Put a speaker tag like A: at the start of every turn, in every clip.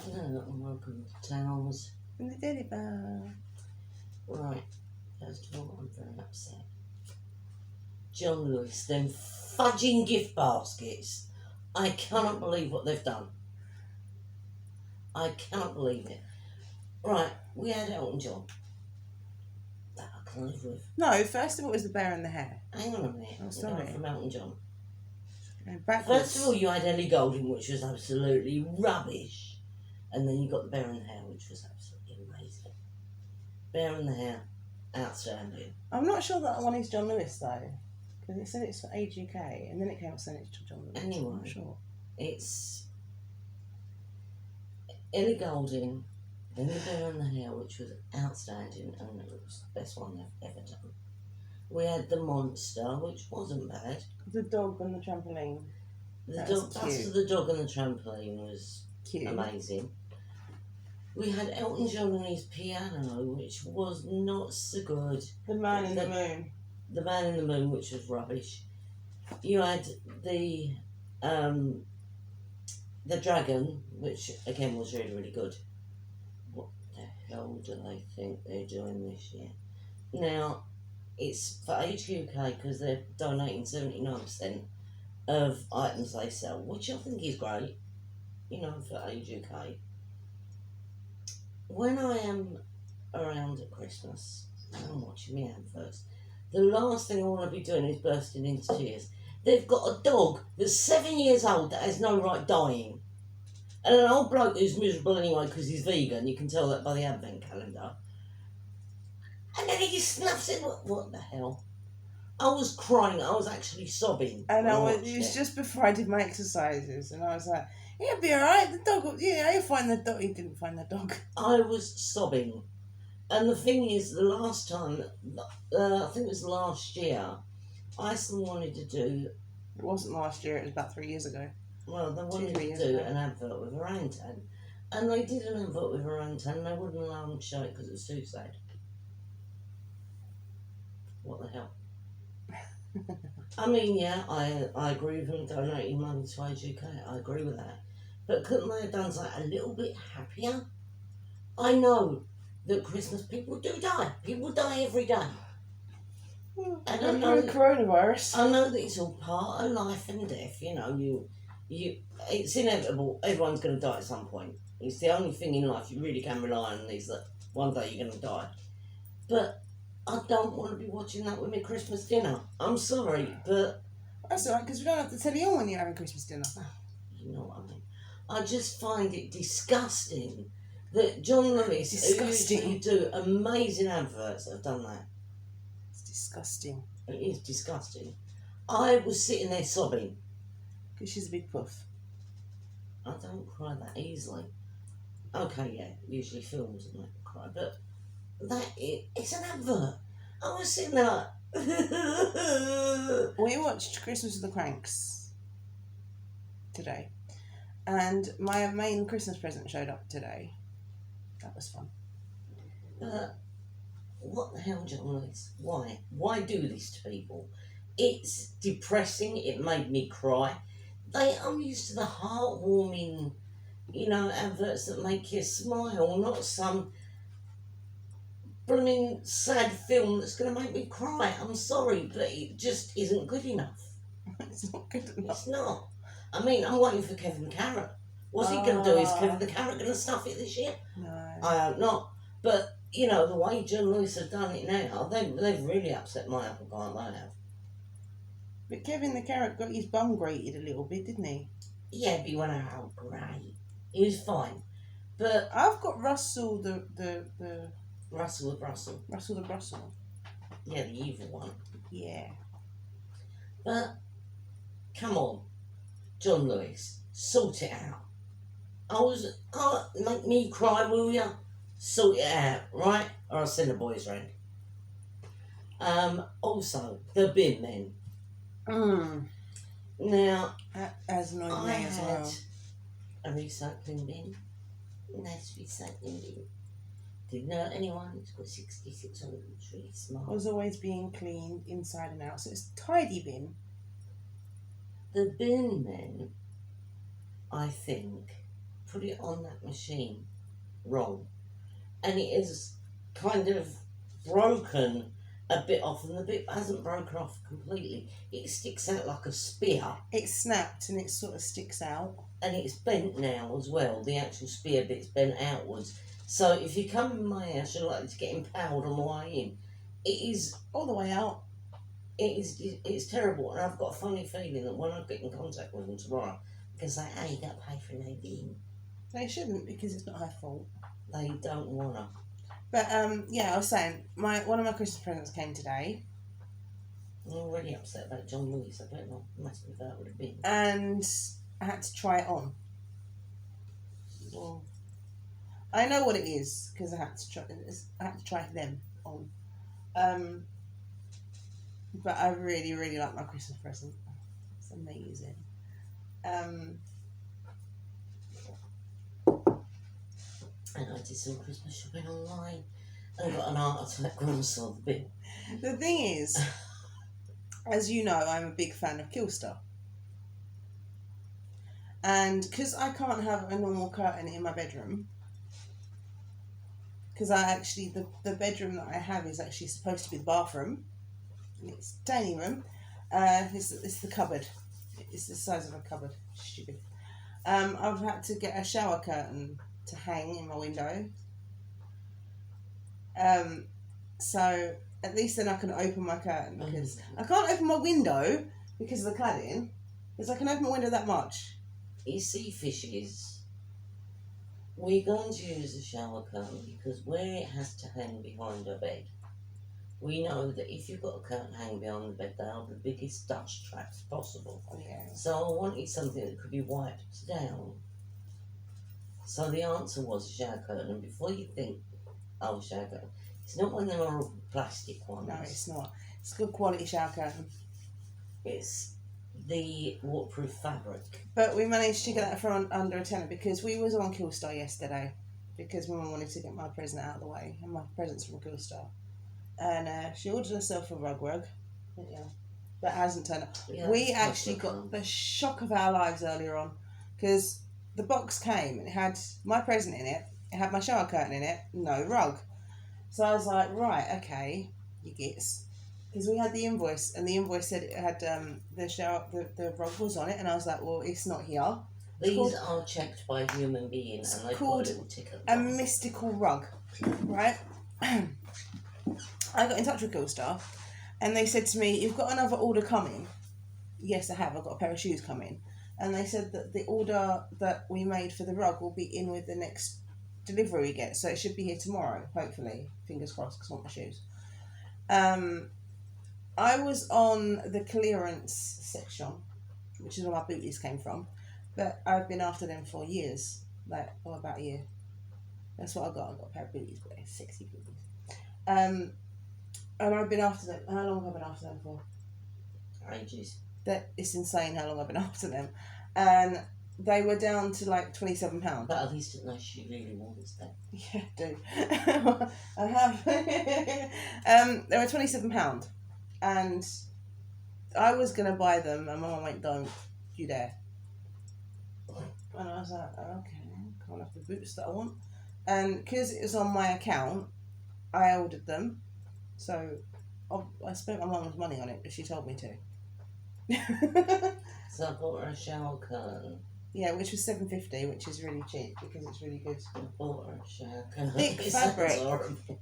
A: No, I'm welcome to towels.
B: And the teddy bear.
A: Right, first of all, I'm very upset. John Lewis, them fudging gift baskets. I cannot believe what they've done. I cannot believe it. Right, we had Elton John. That I can live with.
B: No, first of all, it was the bear and the hare.
A: Hang on a minute.
B: Oh,
A: We're
B: sorry.
A: going from Elton John.
B: Going backwards.
A: First of all, you had Ellie Goulding, which was absolutely rubbish. And then you got the Bear and the Hare, which was absolutely amazing. Bear and the Hare, outstanding.
B: I'm not sure that one is John Lewis, though. Because it said it's for Age UK, and then it came up saying it's John Lewis.
A: Anyway,
B: I'm not sure.
A: It's Ellie Goulding, then the Bear and the Hare, which was outstanding, and it was the best one they've ever done. We had The Monster, which wasn't bad.
B: The dog on the trampoline.
A: Buster the Dog on the Trampoline was
B: Cute.
A: amazing. We had Elton John and his piano, which was not so good.
B: The Man in the Moon.
A: The Man in the Moon, which was rubbish. You had the Dragon, which again was really, really good. What the hell do they think they're doing this year? Now, it's for Age UK because they're donating 79% of items they sell, which I think is great, for Age UK. When I am around at Christmas and I'm watching my adverts, the last thing I want to be doing is bursting into tears. They've got a dog that's 7 years old that has no right dying. And an old bloke who's miserable anyway because he's vegan, you can tell that by the advent calendar. And then he just snuffs it. What the hell? I was crying. I was actually sobbing.
B: And it was just before I did my exercises, and I was like, "He'll be all right. The dog, he'll find the dog." He didn't find the dog.
A: I was sobbing, and the thing is, the last time, I think it was last year, Iceland wanted to do.
B: It wasn't last year. It was about 3 years ago.
A: Well, they wanted to do an advert with orangutan, and they did an advert with orangutan, and they wouldn't allow them to show it because it was too sad. What the hell? I mean, yeah, I agree with them donating money to Age UK. I agree with that. But couldn't they have done something a little bit happier? I know that Christmas people do die. People die every day.
B: And I know coronavirus.
A: I know that it's all part of life and death. It's inevitable. Everyone's going to die at some point. It's the only thing in life you really can rely on is that one day you're going to die. But I don't want to be watching that with my Christmas dinner. I'm sorry, but...
B: That's all right, because we don't have to tell you on when you're having Christmas dinner.
A: You know what I mean. I just find it disgusting that John Lewis, who usually do amazing adverts, have done that.
B: It's disgusting.
A: It is disgusting. I was sitting there sobbing.
B: Because she's a big puff.
A: I don't cry that easily. Okay, yeah, usually films and make me cry, but... it's an advert. I was sitting there like...
B: We watched Christmas with the Cranks today, and my main Christmas present showed up today. That was fun.
A: What the hell, John Lewis? Why? Why do this to people? It's depressing. It made me cry. I'm used to the heartwarming, adverts that make you smile, not some blooming sad film that's going to make me cry. I'm sorry, but it just isn't good enough.
B: It's not good enough.
A: It's not. I mean, I'm waiting for Kevin the Carrot. What's he going to do? Is Kevin the Carrot going to stuff it this year?
B: No.
A: I hope not. But, the way John Lewis have done it now, they've really upset my apple pie, they have.
B: But Kevin the Carrot got his bum grated a little bit, didn't he?
A: Yeah, but he went out great. He was fine. But
B: I've got Russell the
A: Russell the Brussels.
B: Russell the Brussels.
A: Yeah, the evil one.
B: Yeah.
A: But, come on, John Lewis, sort it out. Make me cry, will ya? Sort it out, right? Or I'll send the boys round. Also, the bin men. Now,
B: That has annoyed me as well.
A: A recycling bin. Nice recycling bin. Didn't hurt anyone. It's got 66 on it. It's really smart.
B: It was always being cleaned inside and out, so it's a tidy bin.
A: The bin men, I think, put it on that machine wrong, and it is kind of broken a bit off, and the bit hasn't broken off completely. It sticks out like a spear.
B: It's snapped and it sort of sticks out.
A: And it's bent now as well. The actual spear bit's bent outwards. So if you come in my house, you're likely to get impaled on the way in. It is
B: all the way out.
A: It's terrible, and I've got a funny feeling that when I get in contact with them tomorrow, because they you got to pay for an in.
B: They shouldn't, because it's not her fault.
A: They don't wanna.
B: But yeah, I was saying, one of my Christmas presents came today.
A: I'm already upset about John Lewis. I don't know how massive that would have been.
B: And I had to try it on. Well, I know what it is because I had to try them on. But I really, really like my Christmas present. It's amazing.
A: And I did some Christmas shopping online and got an heart attack when I saw the bill.
B: The thing is, as you know, I'm a big fan of Killstar. And because I can't have a normal curtain in my bedroom, because the bedroom that I have is actually supposed to be the bathroom. It's a tiny room. It's the cupboard. It's the size of a cupboard. Stupid. I've had to get a shower curtain to hang in my window. So at least then I can open my curtain, because I can't open my window because of the cladding. Because I can open my window that much.
A: You see, fishes, we're going to use a shower curtain because where it has to hang behind a bed, we know that if you've got a curtain hanging behind the bed, they are the biggest dust traps possible.
B: Yeah.
A: So I wanted something that could be wiped down. So the answer was a shower curtain. And before you think, oh, shower curtain, it's not one of them old plastic ones.
B: No, it's not. It's a good quality shower curtain.
A: It's the waterproof fabric.
B: But we managed to get that for under a tenner because we was on Killstar yesterday, because my mum wanted to get my present out of the way, and my present's from Killstar. And she ordered herself a rug, yeah, that hasn't turned up.
A: Yeah,
B: we actually got the shock of our lives earlier on, because the box came and it had my present in it, it had my shower curtain in it, no rug. So I was like, right, okay, you gits. Because we had the invoice, and the invoice said it had the rug was on it, and I was like, well, it's not here.
A: These are checked by human beings, and they've got a little ticket.
B: A mystical rug, right? I got in touch with Killstar, and they said to me, you've got another order coming. Yes, I have. I've got a pair of shoes coming. And they said that the order that we made for the rug will be in with the next delivery we get. So it should be here tomorrow, hopefully. Fingers crossed, because I want my shoes. I was on the clearance section, which is where my booties came from. But I've been after them for years. About a year. That's what I got. I got a pair of booties, but they're sexy booties. And I've been after them. How long have I been after them for?
A: Ages.
B: It's insane how long I've been after them. And they were down to like £27.
A: But at least it knows she really wants them.
B: Yeah, I do. I have. They were £27. And I was going to buy them, and my mum went, don't you dare. And I was like, okay, can't have the boots that I want. And because it was on my account, I ordered them. So I spent my mum's money on it, but she told me to.
A: So I bought her a shower curtain.
B: Yeah, which was $7.50, which is really cheap because it's really good.
A: I bought her a shower curtain.
B: Thick fabric.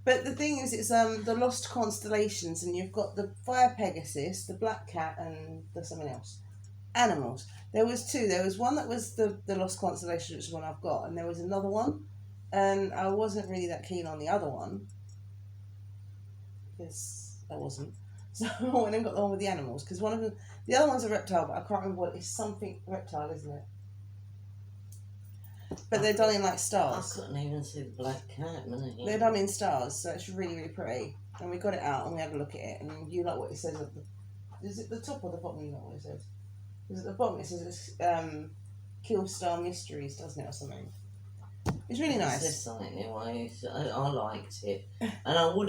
B: But the thing is, it's the Lost Constellations, and you've got the Fire Pegasus, the Black Cat, and there's something else. Animals. There was two. There was one that was the Lost Constellation, which is one I've got, and there was another one, and I wasn't really that keen on the other one because I wasn't. So I went and got the one with the animals, because one of them, the other one's a reptile, but I can't remember what it's. Something reptile, isn't it? But they're done in like stars.
A: I couldn't even see the black cat, man.
B: They're done in stars, so it's really, really pretty. And we got it out and we had a look at it, and you like what it says at the... Is it the top or the bottom? You know what it says? Because at the bottom it says it's Killstar Mysteries, doesn't it, or something? It's really nice.
A: It says something anyway. I liked it, and I would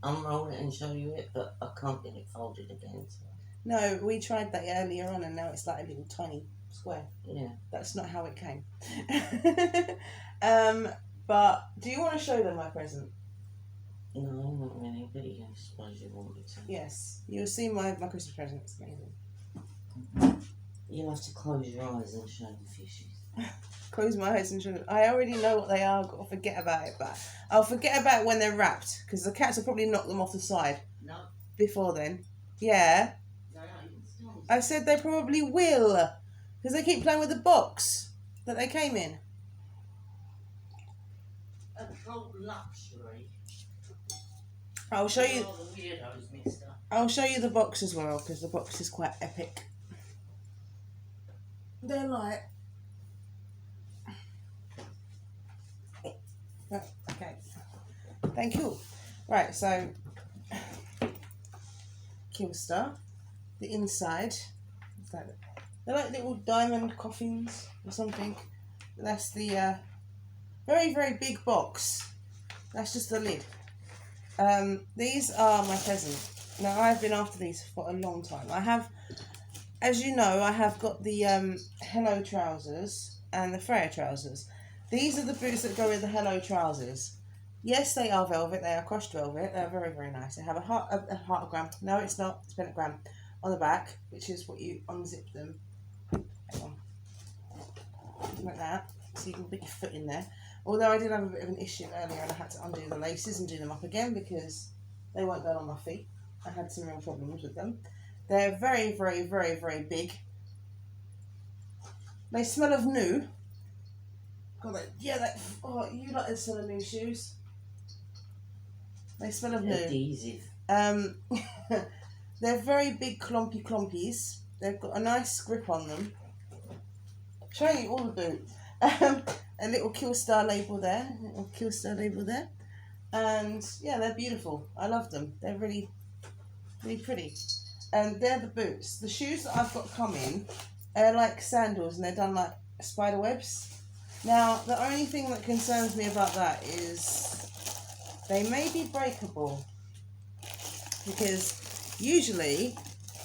A: unroll it and show you it, but I can't get it folded again. So.
B: No, we tried that earlier on, and now it's like a little tiny square.
A: Yeah.
B: That's not how it came. But do you want to show them my present?
A: No, not really, but I suppose you want me to.
B: Yes. You'll see my Christmas present. It's amazing.
A: You'll have to close your eyes and show the fishes.
B: Close my eyes and show them. I already know what they are. I've got to forget about it, but I'll forget about it when they're wrapped, because the cats will probably knock them off the side.
A: No.
B: Before then. Yeah.
A: No,
B: I said they probably will, because they keep playing with the box that they came in.
A: A whole luxury.
B: I'll show you.
A: All the weirdos, mister.
B: I'll show you the box as well, because the box is quite epic. They're like. Okay. Thank you. Right, so Killstar. The inside. They're like little diamond coffins or something. That's the very, very big box. That's just the lid. These are my present. Now, I've been after these for a long time. I have, as you know, I have got the Hello trousers and the Freya trousers. These are the boots that go with the Hello trousers. Yes, they are velvet. They are crushed velvet. They're very, very nice. They have a heartogram. No, it's not. It's pentagram on the back, which is what you unzip them. Hang on. Like that. So you can put your foot in there. Although I did have a bit of an issue earlier and I had to undo the laces and do them up again because they weren't going on my feet. I had some real problems with them. They're very, very, very, very big. They smell of new. God, oh, you like the smell of new shoes? They smell of new.
A: Adhesive.
B: They're very big clompies. They've got a nice grip on them. Showing you all the boots. A little Killstar label there. And yeah, they're beautiful. I love them. They're really, really pretty. And they're the boots. The shoes that I've got coming are like sandals and they're done like spider webs. Now, the only thing that concerns me about that is they may be breakable. Because usually,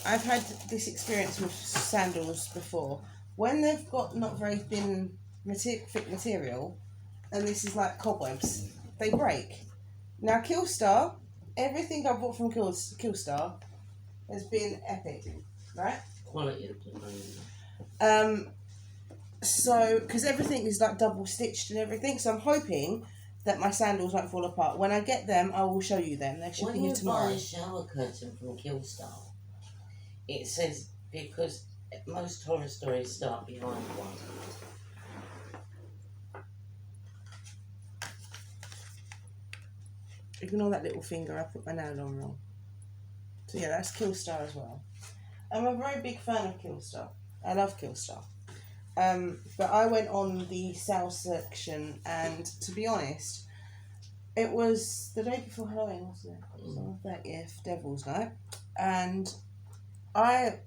B: I've had this experience with sandals before. When they've got not very thick material, and this is like cobwebs, they break. Now, Killstar, everything I bought from Killstar has been epic, right?
A: Quality of the
B: So, because everything is like double stitched and everything, so I'm hoping that my sandals won't fall apart. When I get them, I will show you them. They should be here tomorrow.
A: When you buy a shower curtain from Killstar, it says, because most horror stories start behind one.
B: Ignore that little finger, I put my nail on wrong. So yeah, that's Killstar as well. I'm a very big fan of Killstar. I love Killstar. But I went on the sale section and to be honest, it was the day before Halloween, wasn't it? It was on the 30th, Devil's Night. And I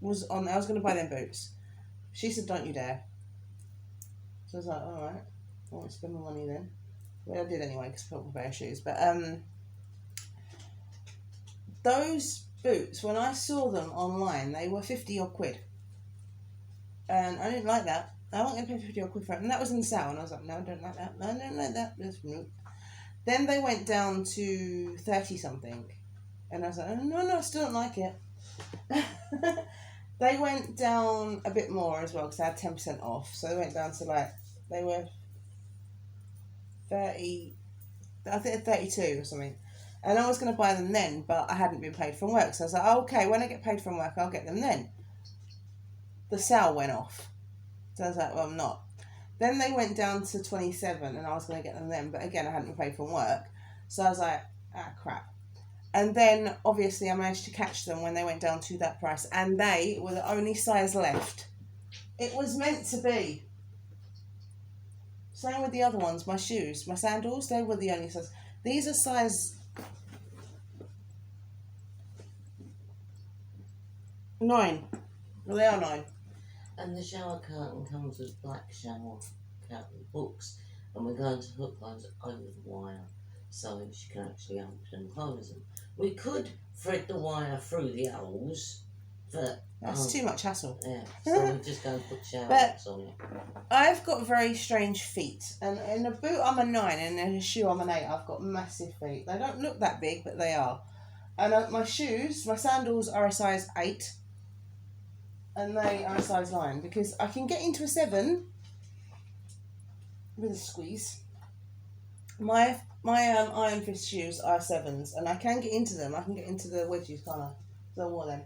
B: was going to buy them boots. She said, don't you dare. So I was like, alright, I won't spend my money then. Well, I did anyway because I put my bare shoes. But those boots, when I saw them online, they were 50 odd quid. And I didn't like that. I wasn't going to pay 50 odd quid for it. And that was in the sale. And I was like, no, I don't like that. No, I don't like that. Then they went down to 30 something. And I was like, oh, no, I still don't like it. They went down a bit more as well because they had 10% off. So they went down to like, they were 30, I think 32 or something. And I was going to buy them then, but I hadn't been paid from work. So I was like, oh, okay, when I get paid from work, I'll get them then. The sale went off. So I was like, well, I'm not. Then they went down to 27 and I was going to get them then. But again, I hadn't been paid from work. So I was like, crap. And then, obviously, I managed to catch them when they went down to that price. And they were the only size left. It was meant to be. Same with the other ones. My shoes, my sandals, they were the only size. These are size 9. Well, they are 9.
A: And the shower curtain comes with black shower curtain books. And we're going to hook those over the wire so she can actually open and close them. We could thread the wire through the holes But
B: That's too much hassle.
A: yeah, so we just go and put shower
B: But-
A: box on it.
B: I've got very strange feet, and in a boot I'm a 9, and in a shoe I'm an 8. I've got massive feet. They don't look that big, but they are. And my shoes, my sandals are a size 8, and they are a size 9 because I can get into a 7 with a squeeze. My Iron Fist shoes are 7s, and I can get into them. I can get into the wedges, can't I? So I wore them.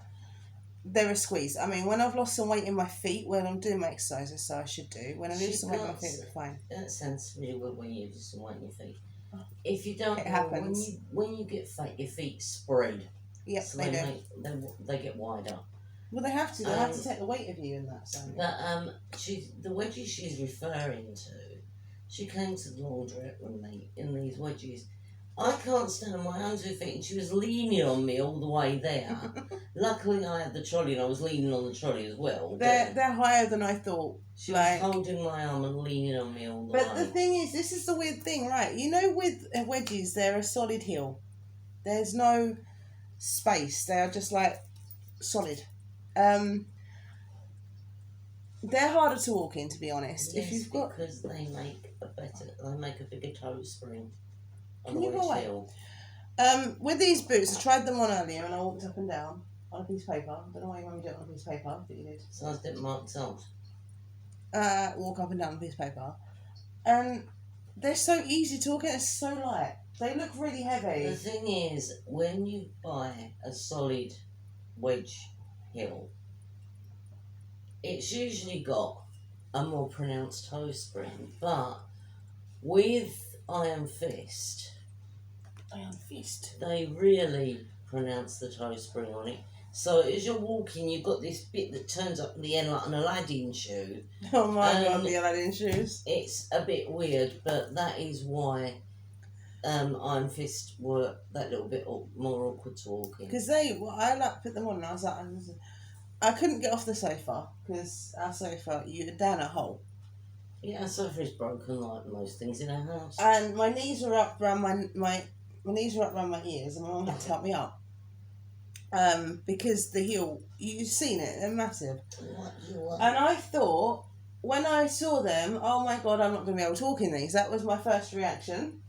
B: They're a squeeze. I mean, when I've lost some weight in my feet, when I'm doing my exercises, so I should do. When I lose some weight in my feet, it's fine.
A: That sounds really weird when you lose some weight in your feet. If you don't,
B: It
A: know,
B: happens.
A: when you get fat, your feet spread.
B: Yep,
A: So
B: they do.
A: they get wider.
B: Well, they have to. They have to take the weight of you in that. So.
A: But the wedges she's referring to, she came to the laundrette with me in these wedges. I can't stand on my own 2 feet, and she was leaning on me all the way there. Luckily, I had the trolley, and I was leaning on the trolley as well.
B: They're higher than I thought.
A: She was holding my arm and leaning on me all the way.
B: But the thing is, this is the weird thing, right? You know, with wedges, they're a solid heel. There's no space. They are just like solid. They're harder to walk in, to be honest.
A: Yes,
B: if you've got,
A: because they make a bigger toe spring.
B: Can you go away?
A: Heel.
B: With these boots, I tried them on earlier, and I walked up and down on a piece of paper. I don't know why you want me to do it on a piece of paper, but you did.
A: So I didn't mark out.
B: Walk up and down on a piece of paper, and they're so easy to walk in. It's so light. They look really heavy.
A: The thing is, when you buy a solid wedge heel, it's usually got a more pronounced toe spring, but with Iron Fist, they really pronounce the toe spring on it. So as you're walking, you've got this bit that turns up at the end like an Aladdin shoe.
B: Oh my god, the Aladdin shoes.
A: It's a bit weird, but that is why Iron Fist were that little bit more awkward to walk in.
B: Because I like put them on, and I was like, I couldn't get off the sofa because our sofa, you're down a hole.
A: Yeah, our sofa is broken like most things in our house.
B: And my knees were up around my knees were up around my ears, and my mum had to help me up. Because the heel, you've seen it, they're massive. And I thought, when I saw them, oh my god, I'm not going to be able to walk in these. That was my first reaction.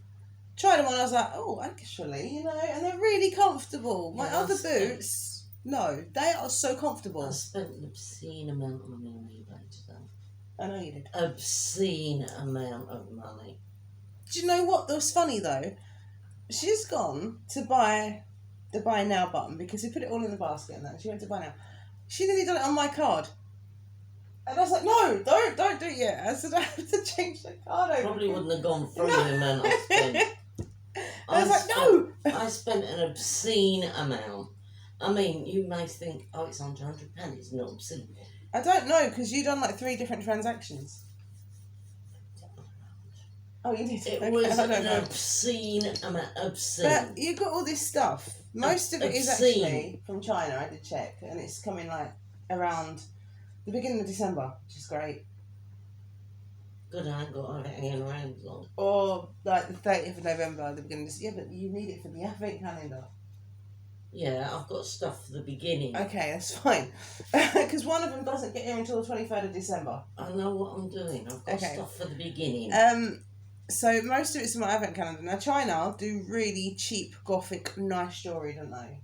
B: Tried them on, I was like, oh, actually, you know, and they're really comfortable. My other boots, no, they are so comfortable.
A: I spent an obscene amount of money on eBay today.
B: I know you did.
A: Obscene amount of money.
B: Do you know what was funny though? She's gone to buy the buy now button because we put it all in the basket and that. She went to buy now. She nearly done it on my card. And I was like, no, don't do it yet. I said, I have to change the card over.
A: Probably wouldn't have gone through the amount I spent.
B: I was like, no!
A: I spent an obscene amount. I mean, you may think, oh, it's under £100. It's not obscene.
B: I don't know, because you done like 3 different transactions. Oh, you did?
A: It
B: Okay,
A: was
B: I don't know.
A: an obscene amount. Obscene.
B: But you got all this stuff. Most of it is
A: Obscene.
B: actually from China, I did check. And it's coming like around the beginning of December, which is great.
A: Good, I ain't got it hanging around long.
B: Or like the 30th of November, the beginning of this. Yeah, but you need it for the advent calendar.
A: Yeah, I've got stuff for the beginning.
B: Okay, that's fine. Because one of them doesn't get here until the 23rd of December.
A: I know what I'm doing. I've got stuff for the beginning.
B: So most of it's in my advent calendar. Now China do really cheap, gothic, nice jewellery, don't they?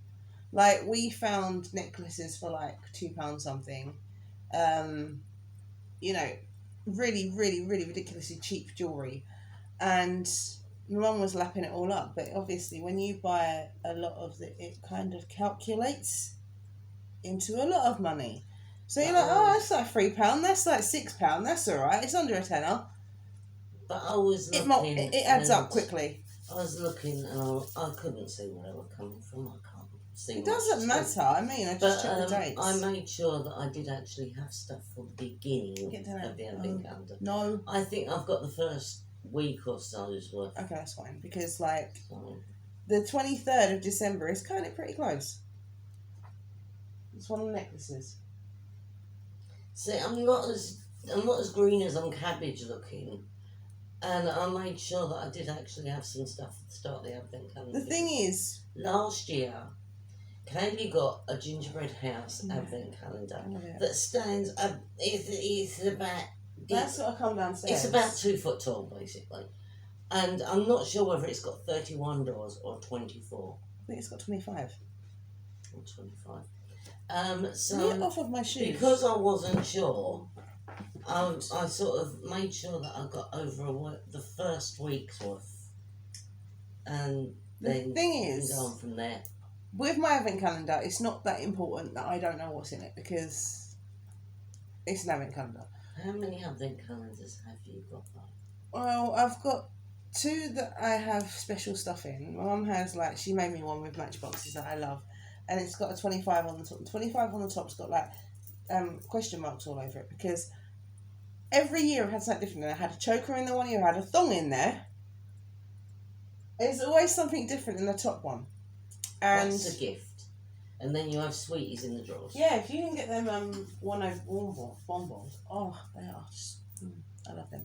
B: Like we found necklaces for like £2 something. You know, really, really, really ridiculously cheap jewellery. And my mum was lapping it all up. But obviously when you buy a lot of it kind of calculates into a lot of money. So you're like, oh, that's like £3, that's like £6, that's alright, it's under a tenner.
A: But I was looking...
B: It adds up quickly.
A: I was looking and I couldn't see where they were coming from. I can't see.
B: It doesn't matter, I mean, I just checked the dates.
A: I made sure that I did actually have stuff for the beginning of the advent calendar.
B: No.
A: I think I've got the first week or so's worth.
B: Okay, that's fine. Because, like, the 23rd of December is kind of pretty close. It's one of the necklaces.
A: See, I'm not as green as I'm cabbage looking. And I made sure that I did actually have some stuff at the start of the advent calendar.
B: The thing is...
A: Last year, Kaylee got a gingerbread house advent calendar that stands up. It's about.
B: That's what I come downstairs.
A: It's about 2 foot tall, basically, and I'm not sure whether it's got 31 doors or 24.
B: I think it's got 25.
A: Or 25. So
B: Get off of my shoes.
A: because I wasn't sure, I sort of made sure that I got over the first week's worth, and then
B: the thing is,
A: go on from there.
B: With my advent calendar, it's not that important that I don't know what's in it because it's an advent calendar.
A: How many advent calendars have you got?
B: Well, I've got 2 that I have special stuff in. My mum has, like, she made me one with matchboxes that I love, and it's got a 25 on the top. The 25 on the top's got, like, question marks all over it because every year I've had something different. I had a choker in the one year, I had a thong in there. There's always something different in the top one. And
A: that's a gift. And then you have sweeties in the drawers.
B: yeah, if you can get them bonbons, oh, they are just, I love them.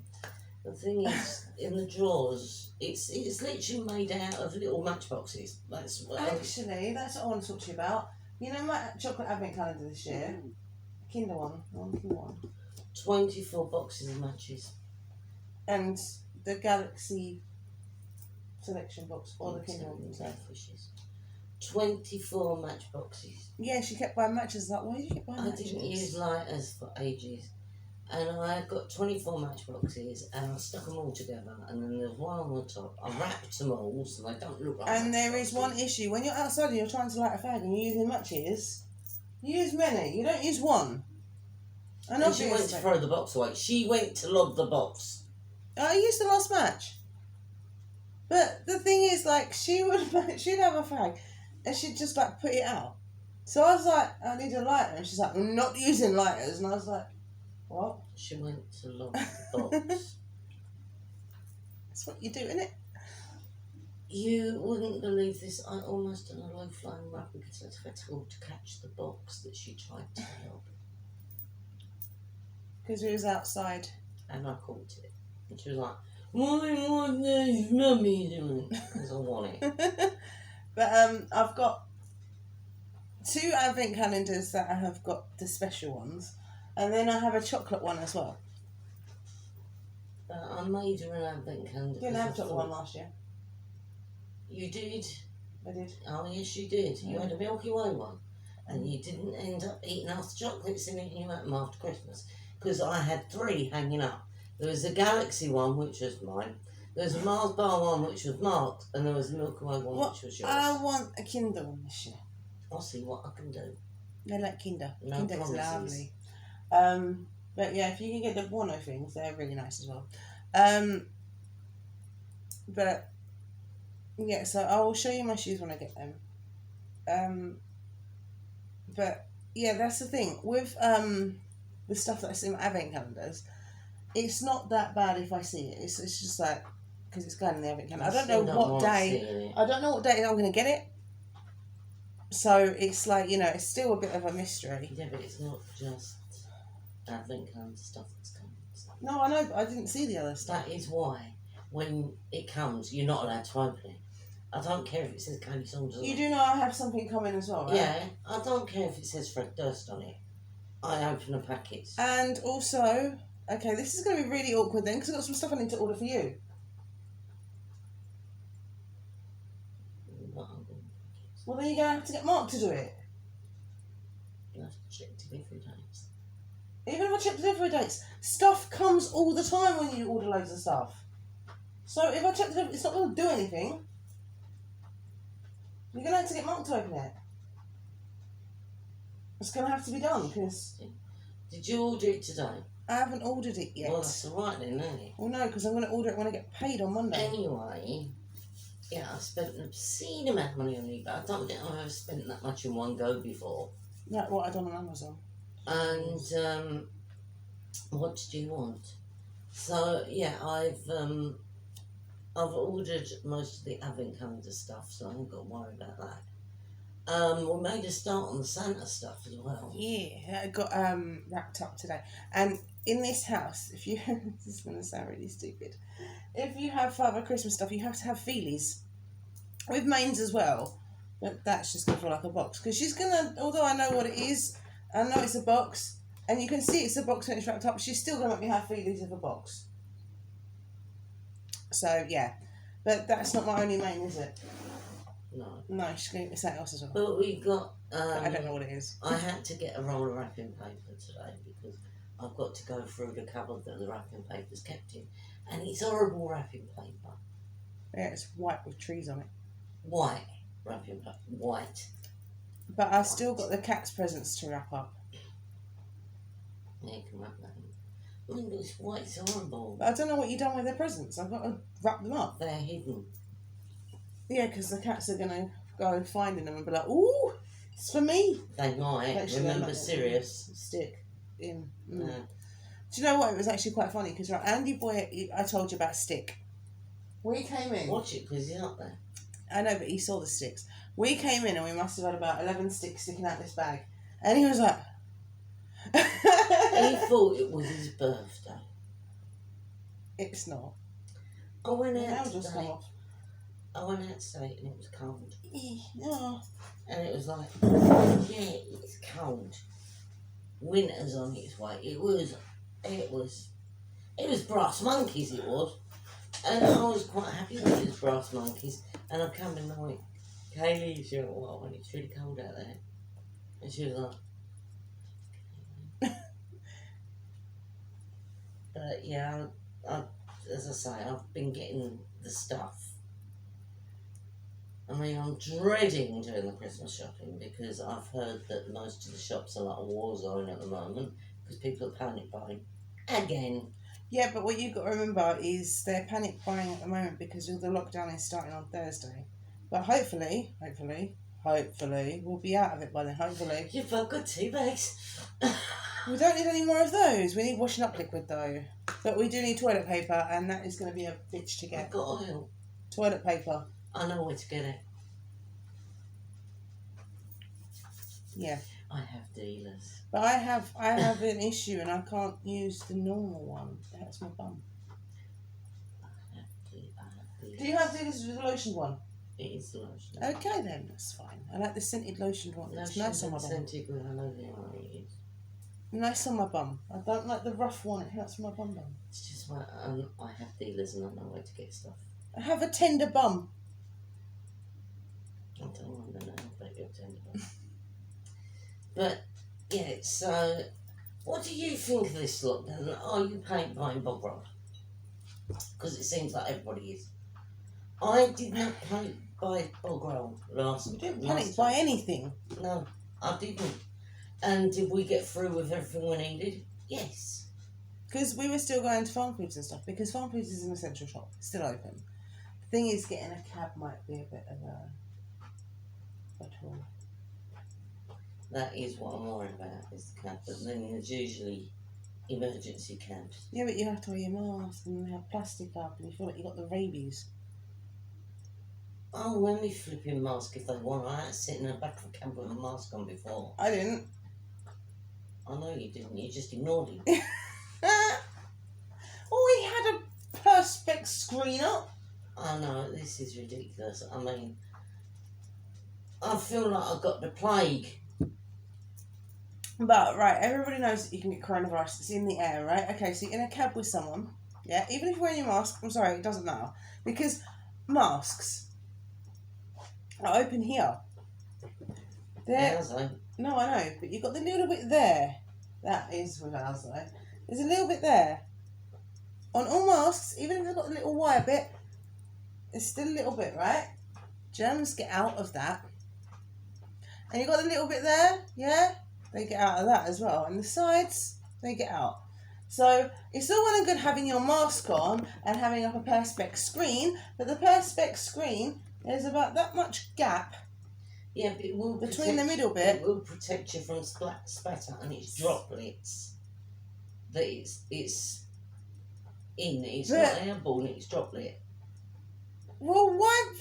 A: The thing is, in the drawers, it's literally made out of little matchboxes. That's what
B: Actually, that's what I want to talk to you about. You know my chocolate advent calendar this year? Kinder one.
A: 24 boxes of matches.
B: And the Galaxy selection box, or the Kinder one.
A: Fishes. 24 matchboxes.
B: Yeah, she kept buying matches. Like, why did you keep buying
A: I
B: matches?
A: didn't use lighters for ages. And I got 24 matchboxes and I stuck them all together. And then there's one on the top. I wrapped them all so they don't look like
B: And there is one issue. When you're outside and you're trying to light a fag and you're using matches, you use many. You don't use one.
A: And she went to throw the box away. She went to lob the box.
B: I used the last match. But the thing is, like, she'd have a fag and she'd just, like, put it out. So I was like, I need a lighter. And she's like, I'm not using lighters. And I was like, what?
A: She went to lob the box.
B: That's what you do, innit?
A: You wouldn't believe this. I almost done a low flying rap because I told to catch the box that she tried to lob.
B: Because we was outside.
A: And I caught it. And she was like, what is mummy doing? Because I want it.
B: But I've got 2 advent calendars that I have got the special ones. And then I have a chocolate one as well.
A: I made her an advent calendar.
B: You didn't have a chocolate one last year.
A: You did?
B: I did.
A: Oh, yes, you did. You had a Milky Way one. And you didn't end up eating half the chocolates and eating them after Christmas. Because I had 3 hanging up. There was a Galaxy one, which was mine. There was a Mars Bar one, which was marked. And there was a Milky Way one, which was yours.
B: I want a Kinder one this year.
A: I'll see what I can do.
B: I like Kinder.
A: No
B: Kinder's
A: promises.
B: lovely. But yeah, if you can get the Bono things, they're really nice as well. But yeah, so I will show you my shoes when I get them. But yeah, that's the thing with the stuff that I see in my advent calendars. It's not that bad if I see it. It's just like because it's going in the advent calendar. I don't know what day. I don't know what day I'm going to get it. So it's like, you know, it's still a bit of a mystery.
A: Yeah, but it's not just advent calendar stuff that's coming.
B: No, I know, but I didn't see the other stuff.
A: That is why, when it comes, you're not allowed to open it. I don't care if it says Candy Saunders.
B: You do know I have something coming as well, right?
A: Yeah, I don't care if it says Fred Durst on it. I open the packets.
B: And also, okay, this is going to be really awkward then, because I've got some stuff I need to order for you. Well, then you're going to have to get Mark to do it.
A: You have to check delivery dates.
B: Even if I check delivery dates, stuff comes all the time when you order loads of stuff. So if I check delivery, it's not going to do anything. You're going to have to get Mark to open it. It's going to have to be done, because...
A: Did you order it today?
B: I haven't ordered it yet.
A: Well, that's alright then, isn't it?
B: Well, no, because I'm going to order it when I get paid on Monday.
A: Anyway, yeah, I spent an obscene amount of money on eBay. I don't think I've ever spent that much in one go before.
B: Like what I done on Amazon.
A: And what did you want? So yeah, I've ordered most of the advent calendar stuff, so I haven't got to worry about that. We made a start on the Santa stuff as well.
B: Yeah, I got wrapped up today. And in this house, if you this is going to sound really stupid, if you have Father Christmas stuff, you have to have feelies with mains as well. But that's just going to feel like a box. Because she's going to, although I know what it is, I know it's a box, and you can see it's a box when it's wrapped up, she's still going to make me have feelings of a box. So, yeah. But that's not my only main, is it?
A: No.
B: No, she's going to get me something else as well.
A: But we got.
B: I don't know what it is.
A: I had to get a roll of wrapping paper today because I've got to go through the cupboard that the wrapping paper's kept in, and it's horrible wrapping paper.
B: Yeah, it's white with trees on it.
A: White wrapping paper, white.
B: But I've still got the cat's presents to wrap up.
A: Yeah, you can wrap that in. I mean, it's white, it's horrible.
B: But I don't know what you've done with their presents. I've got to wrap them up.
A: They're hidden.
B: Yeah, because the cats are going to go finding them and be like, ooh, it's for me.
A: They might.
B: Actually,
A: Remember,
B: like
A: Sirius.
B: Stick in.
A: Yeah.
B: Do you know what? It was actually quite funny because Andy Boy, I told you about Stick. We came in.
A: Watch it because he's up there.
B: I know, but he saw the sticks. We came in and we must have had about 11 sticks sticking out this bag. And he was like...
A: He thought it was his birthday.
B: It's not.
A: I went
B: Now
A: out
B: just come
A: today.
B: off.
A: I went out today and it was cold.
B: Oh.
A: And it was like, yeah, it's cold. Winter's on its way. It was brass monkeys, it was. And I was quite happy with these brass monkeys. And I come in and I went, Kaylee, she went, what, when it's really cold out there? And she was like, but yeah, as I say, I've been getting the stuff. I mean, I'm dreading doing the Christmas shopping because I've heard that most of the shops are like a war zone at the moment because people are panic buying again.
B: Yeah, but what you've got to remember is they're panic buying at the moment because the lockdown is starting on Thursday. But hopefully, we'll be out of it by then, hopefully.
A: You've both got tea bags.
B: We don't need any more of those. We need washing up liquid though. But we do need toilet paper and that is going to be a bitch to get.
A: I've got oil.
B: Toilet paper.
A: I know where to get it.
B: Yeah.
A: I have dealers.
B: But I have an issue and I can't use the normal one. It hurts my bum.
A: I have dealers.
B: Do you have dealers with the lotion one?
A: It is the lotion.
B: Okay then, that's fine. I like the scented lotion one. It's nice on my bum.
A: Scented with aloe it is.
B: Nice on my bum. I don't like the rough one. It hurts my bum.
A: It's just why I have dealers and I know where to get stuff.
B: I have a tender bum.
A: I don't want to know about your tender bum. But yeah, so what do you think of this lockdown? Are you buying bog roll? Because it seems like everybody is. I did not buy bog roll last.
B: We didn't
A: last
B: panic
A: time.
B: buy anything.
A: No, I didn't. And did we get through with everything we needed? Yes.
B: Because we were still going to Farm Foods and stuff. Because Farm Foods is an essential shop. It's still open. The thing is, getting a cab might be a bit of a tool.
A: That is what I'm worried about, is the cab. But then there's usually emergency cabs.
B: Yeah, but you have to wear your mask and they have plastic up and you feel like you got the rabies.
A: Oh, wear me flipping mask if they want. I had to sit in the back of a cab with a mask on before.
B: I didn't.
A: I know you didn't, you just ignored it.
B: Oh, he had a perspex screen up.
A: I know, this is ridiculous. I mean, I feel like I've got the plague.
B: But, right, everybody knows that you can get coronavirus. It's in the air, right? Okay, so you're in a cab with someone, yeah? Even if you're wearing your mask, I'm sorry, it doesn't matter. Because masks are open here.
A: Yeah, so.
B: No, I know, but you've got the little bit there. That is with ours, though. There's a little bit there. On all masks, even if they've got a little wire bit, there's still a little bit, right? Germs get out of that. And you've got a little bit there, yeah? They get out of that as well. And the sides, they get out. So it's all well and good having your mask on and having up a perspex screen, but the perspex screen, there's about that much gap.
A: Yeah, but it will
B: between the middle bit.
A: It will protect you from spatter and its droplets. That it's in. It's not airborne. It's droplet.
B: Well, why?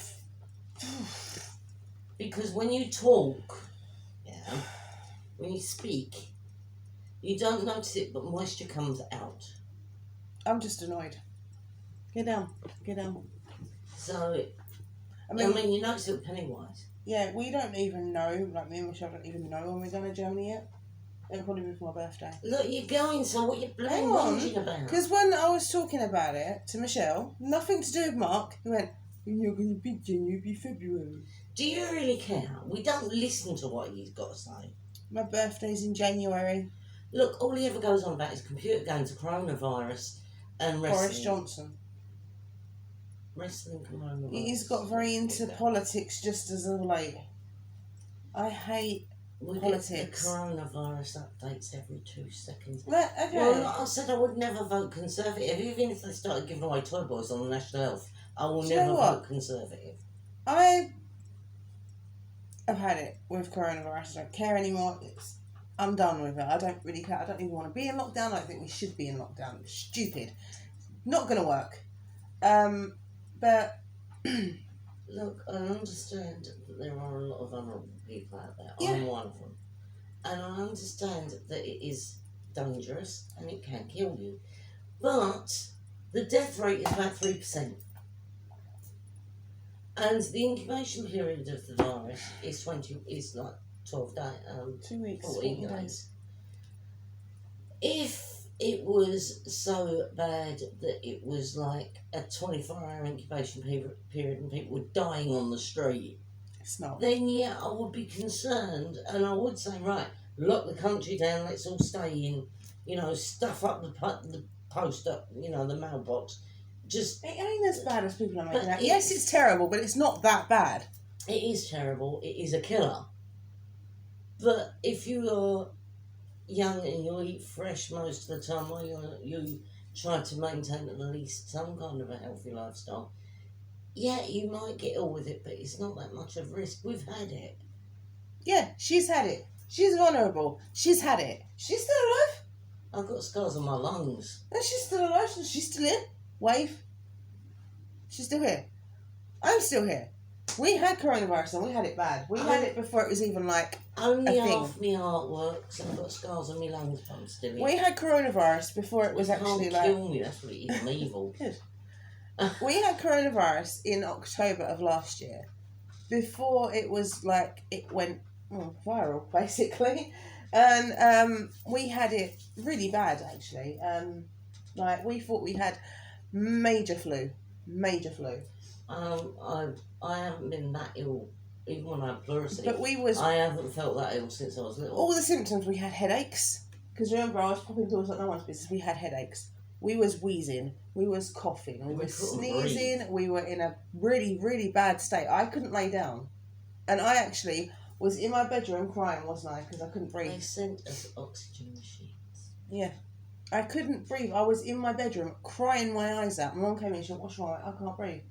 A: Because when you talk, yeah, when you speak, you don't notice it, but moisture comes out.
B: I'm just annoyed. Get down. Get down.
A: So, I mean you notice it with Pennywise.
B: Yeah, we don't even know, like me and Michelle don't even know when we're going to Germany yet. It'll probably be for my birthday.
A: Look, you're going, so what you
B: Hang
A: bloody
B: on,
A: whinging about?
B: because when I was talking about it to Michelle, nothing to do with Mark, he went, "You're not going to be January, be February."
A: Do you really care? We don't listen to what he's got to say.
B: My birthday's in January.
A: Look, all he ever goes on about is computer games, coronavirus, and wrestling.
B: Boris Johnson.
A: Wrestling, coronavirus.
B: He's got very into politics just as of late. I hate
A: we
B: politics.
A: Get the coronavirus updates every 2 seconds.
B: Well, okay.
A: Well, like I said, I would never vote Conservative, even if they started giving away toy boys on the National Health. I will never vote Conservative.
B: I've had it with coronavirus. I don't care anymore. I'm done with it. I don't really care. I don't even want to be in lockdown. I don't think we should be in lockdown. It's stupid. Not going to work. But
A: look, I understand that there are a lot of vulnerable people out there.
B: Yeah.
A: I'm one of them. And I understand that it is dangerous and it can kill you. But the death rate is about 3%. And the incubation period of the virus is like 12 days.
B: 2 weeks,
A: 14 days. If it was so bad that it was like a 24-hour incubation period and people were dying on the street,
B: it's not.
A: then yeah, I would be concerned and I would say, right, lock the country down, let's all stay in, stuff up the post up, the mailbox. Just,
B: it ain't as bad as people are making out.
A: But
B: Yes, it's terrible, but it's not that bad.
A: It is terrible. It is a killer. But if you are young and you eat fresh most of the time, or you try to maintain at least some kind of a healthy lifestyle, yeah, you might get ill with it, but it's not that much of risk. We've had it.
B: Yeah, she's had it. She's vulnerable. She's had it. She's still alive.
A: I've got scars on my lungs.
B: And she's still alive. She's still in. Wave. She's still here. I'm still here. We had coronavirus and we had it bad. We had it before it was even like
A: only
B: a thing.
A: half my heart works. I've got scars on my lungs, but I'm still here.
B: We had coronavirus before it was actually like.
A: Kill me. That's what it is. I'm evil.
B: Good. We had coronavirus in October of last year, before it was like it went viral basically, and we had it really bad actually. Like we thought we had major flu.
A: I haven't been that ill, even when I had pleurisy.
B: But I
A: haven't felt that ill since I was little.
B: All the symptoms, we had headaches. Because remember, I was popping doors like no one's business. We had headaches. We was wheezing. We was coughing. We were sneezing.
A: Breathe.
B: We were in a really, really bad state. I couldn't lay down. And I actually was in my bedroom crying, wasn't I? Because I couldn't breathe.
A: They sent us oxygen machines.
B: Yeah. I couldn't breathe. I was in my bedroom crying my eyes out. My mum came in and she went, "What's wrong?" I can't breathe.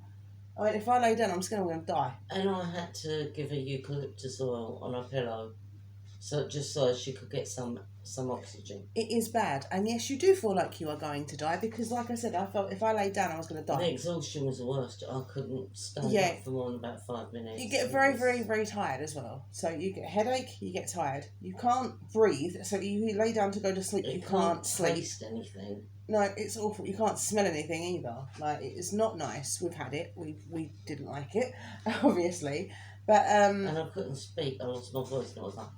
B: I went, if I lay down, I'm going to die.
A: And I had to give her eucalyptus oil on her pillow, so she could get some oxygen.
B: It is bad. And yes, you do feel like you are going to die because, like I said, I felt if I lay down, I was going to die.
A: The exhaustion was the worst. I couldn't stand up for more than about 5 minutes.
B: You get very, very, very tired as well. So you get a headache, you get tired. You can't breathe, so you lay down to go to sleep, you can't sleep.
A: Taste anything.
B: No, it's awful. You can't smell anything either. Like, it's not nice. We've had it. We didn't like it, obviously. But
A: and I couldn't speak. I lost my voice and I was like...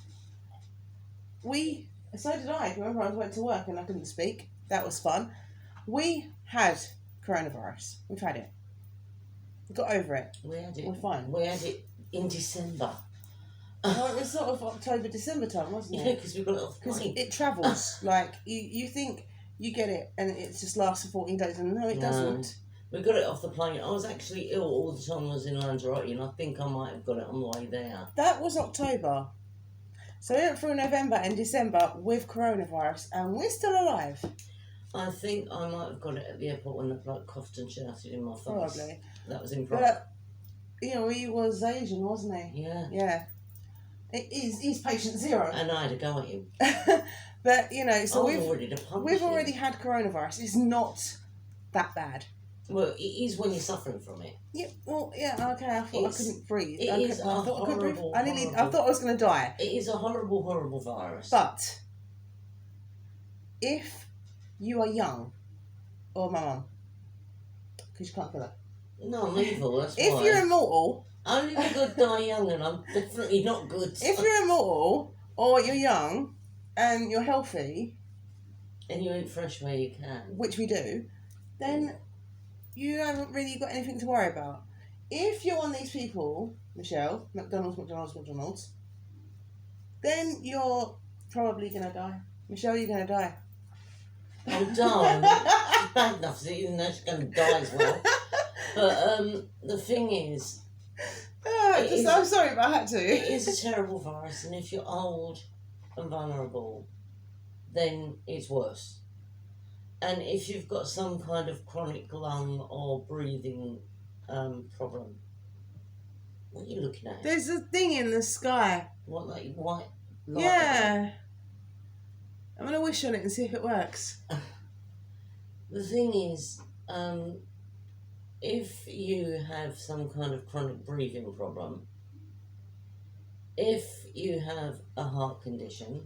B: So did I. Remember, I went to work and I couldn't speak. That was fun. We had coronavirus. We've had it. We got over it.
A: We had it.
B: We're fine.
A: We had it in December.
B: Well, it was sort of October, December time, wasn't it?
A: Yeah, because we got it off the
B: Because
A: plane.
B: it travels. Like, you think you get it and it just lasts for 14 days, and no, it doesn't.
A: We got it off the plane. I was actually ill all the time I was in Lanzarote, and I think I might have got it on the way there.
B: That was October. So we went through November and December with coronavirus, and we're still alive.
A: I think I might have got it at the airport when the bloke coughed and shouted in my face.
B: Probably.
A: That was in front.
B: But, he was Asian, wasn't he?
A: Yeah.
B: Yeah. He's patient zero.
A: And I had to go at him.
B: But, so
A: we've
B: already had coronavirus. It's not that bad.
A: Well, it is when you're suffering from it.
B: Yeah, well, yeah, okay, I thought I couldn't breathe.
A: It is
B: I thought I couldn't breathe.
A: horrible.
B: I thought I was going to die.
A: It is a horrible, horrible virus.
B: But, if you are young, or my mum, because you can't kill her.
A: No, I'm evil, that's why.
B: If you're immortal,
A: Only the good die young, and I'm definitely not good.
B: If you're immortal or you're young and you're healthy,
A: and you eat fresh where you can.
B: which we do, then you haven't really got anything to worry about. If you're one of these people, Michelle, McDonald's, then you're probably going to die. Michelle, you're going to die.
A: Oh, darn. She's bad enough so you know she's going to die as well. But the thing is...
B: I'm sorry, but I had to.
A: It is a terrible virus, and if you're old and vulnerable, then it's worse. And if you've got some kind of chronic lung or breathing problem, what are you looking at?
B: There's a thing in the sky.
A: What, like white light?
B: Yeah. I'm going to wish on it and see if it works.
A: The thing is, if you have some kind of chronic breathing problem, if you have a heart condition,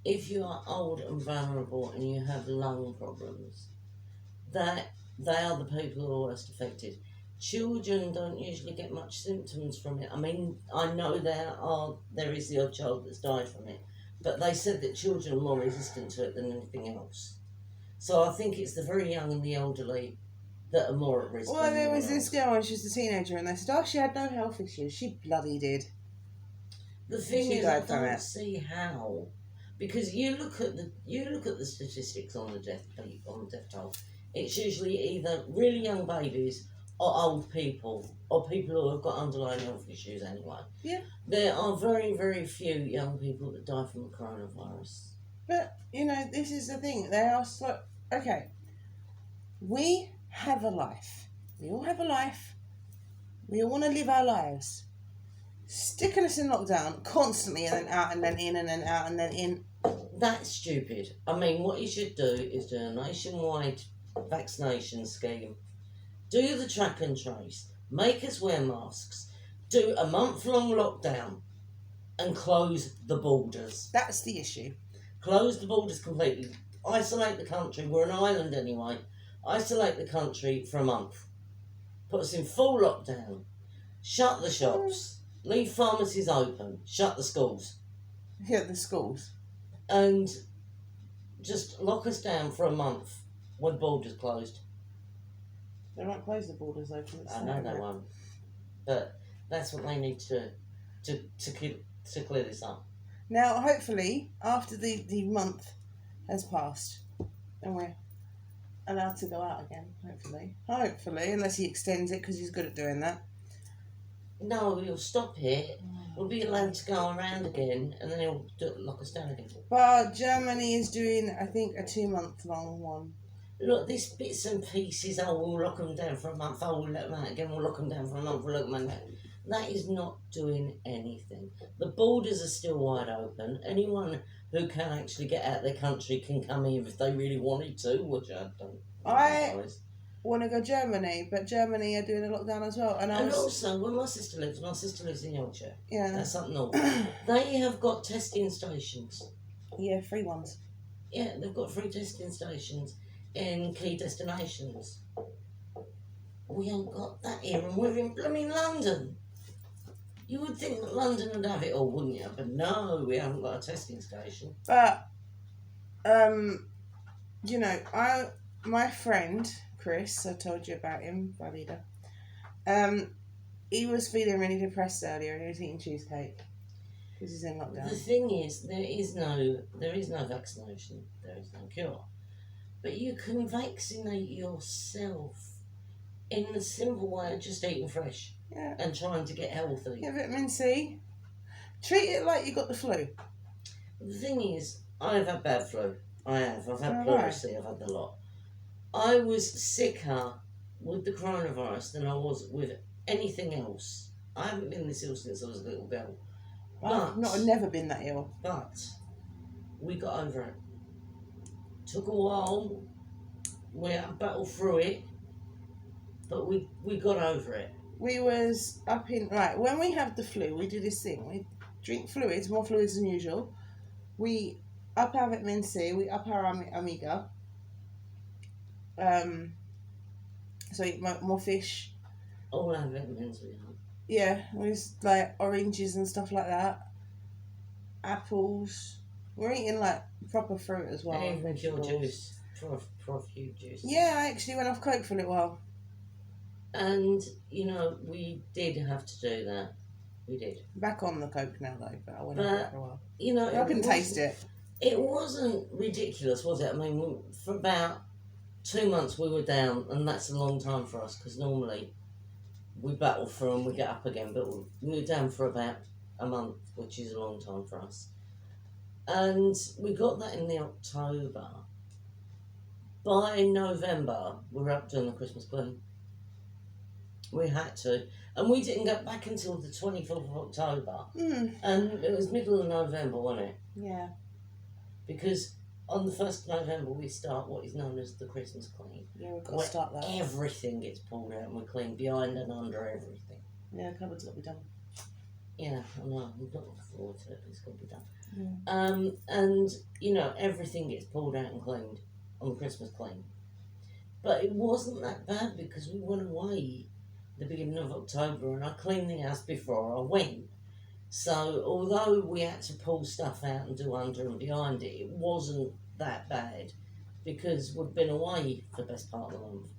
A: if you are old and vulnerable and you have lung problems, that they are the people who are worst affected. Children don't usually get much symptoms from it. I mean, I know there is the odd child that's died from it, but they said that children are more resistant to it than anything else. So I think it's the very young and the elderly that are more at risk.
B: Well, there was this girl when she was a teenager, and they said, "Oh, she had no health issues." She bloody did.
A: The thing is, I don't see how, because you look at the statistics on the death toll. It's usually either really young babies or old people or people who have got underlying health issues anyway.
B: Yeah.
A: There are very, very few young people that die from the coronavirus.
B: But, you know, this is the thing. They are so... Okay. We have a life. We all have a life. We all want to live our lives. Sticking us in lockdown constantly and then out and then in and then out and then in.
A: That's stupid. I mean, what you should do is do a nationwide vaccination scheme. Do the track and trace. Make us wear masks. Do a month-long lockdown and close the borders.
B: That's the issue.
A: Close the borders completely. Isolate the country. We're an island anyway. Isolate the country for a month. Put us in full lockdown. Shut the shops. Leave pharmacies open. Shut the schools.
B: Yeah, the schools.
A: And just lock us down for a month when borders closed.
B: They won't close the borders open.
A: I know they won't. But that's what they need to clear this up.
B: Now, hopefully, after the month has passed, and we're allowed to go out again, hopefully, unless he extends it because he's good at doing that.
A: No, he'll stop it. We'll be allowed to go around again, and then he'll lock us down again.
B: But Germany is doing, I think, a 2-month-long one.
A: Look, this bits and pieces, we'll lock them down for a month, we'll let them out again, we'll lock them down for a month, we'll lock them out. That is not doing anything. The borders are still wide open. Anyone who can actually get out of their country can come here if they really wanted to, which I don't.
B: I want to go Germany, but Germany are doing a lockdown as well. And
A: also, where my sister lives in Yorkshire.
B: Yeah.
A: That's up north. They have got testing stations.
B: Yeah, free ones.
A: Yeah, they've got free testing stations in key destinations. We haven't got that here, and we're in blooming London. You would think that London would have it all, wouldn't you? But no, we haven't got a testing station.
B: But, you know, my friend Chris, I told you about him, Valida. He was feeling really depressed earlier, and he was eating cheesecake because he's in lockdown. The
A: thing is, there is no vaccination, there is no cure, but you can vaccinate yourself in the simple way of just eating fresh.
B: Yeah.
A: And trying to get healthy.
B: Yeah, vitamin C. Treat it like you got the flu.
A: The thing is, I've had bad flu. I have. I've had pleurisy. I've had the lot. I was sicker with the coronavirus than I was with anything else. I haven't been this ill since I was a little girl.
B: I've never been that ill.
A: But we got over it. Took a while. We had to battle through it. But we got over it.
B: We was up in... Right, when we have the flu, we do this thing. We drink fluids, more fluids than usual. We up our vitamin C. We up our omega. So eat more fish.
A: All our vitamins we have.
B: Yeah, there's like oranges and stuff like that. Apples. We're eating like proper fruit as well.
A: Even your
B: vegetables.
A: juice, fruit juice.
B: Yeah, I actually went off coke for a little while.
A: And, you know, we did have to do that. We did.
B: Back on the coke now though, but I went off it for a while.
A: You know,
B: I couldn't taste it.
A: It wasn't ridiculous, was it? I mean, for about 2 months we were down, and that's a long time for us because normally we battle through and we get up again, but we were down for about a month, which is a long time for us. And we got that in the October. By November, we were up doing the Christmas clean. We had to. And we didn't get back until the 24th of October. And it was middle of November, wasn't it?
B: Yeah.
A: Because on the 1st of November, we start what is known as the Christmas clean.
B: Yeah, we've got to start that.
A: Everything gets pulled out and we clean behind and under everything.
B: Yeah, the cupboard's got to be done.
A: Yeah, I know. I'm not looking forward to it. It's got to be done.
B: Yeah.
A: And, you know, everything gets pulled out and cleaned on Christmas clean. But it wasn't that bad because we went away the beginning of October and I cleaned the house before I went. So although we had to pull stuff out and do under and behind it, it wasn't that bad because we'd been away for the best part of the month.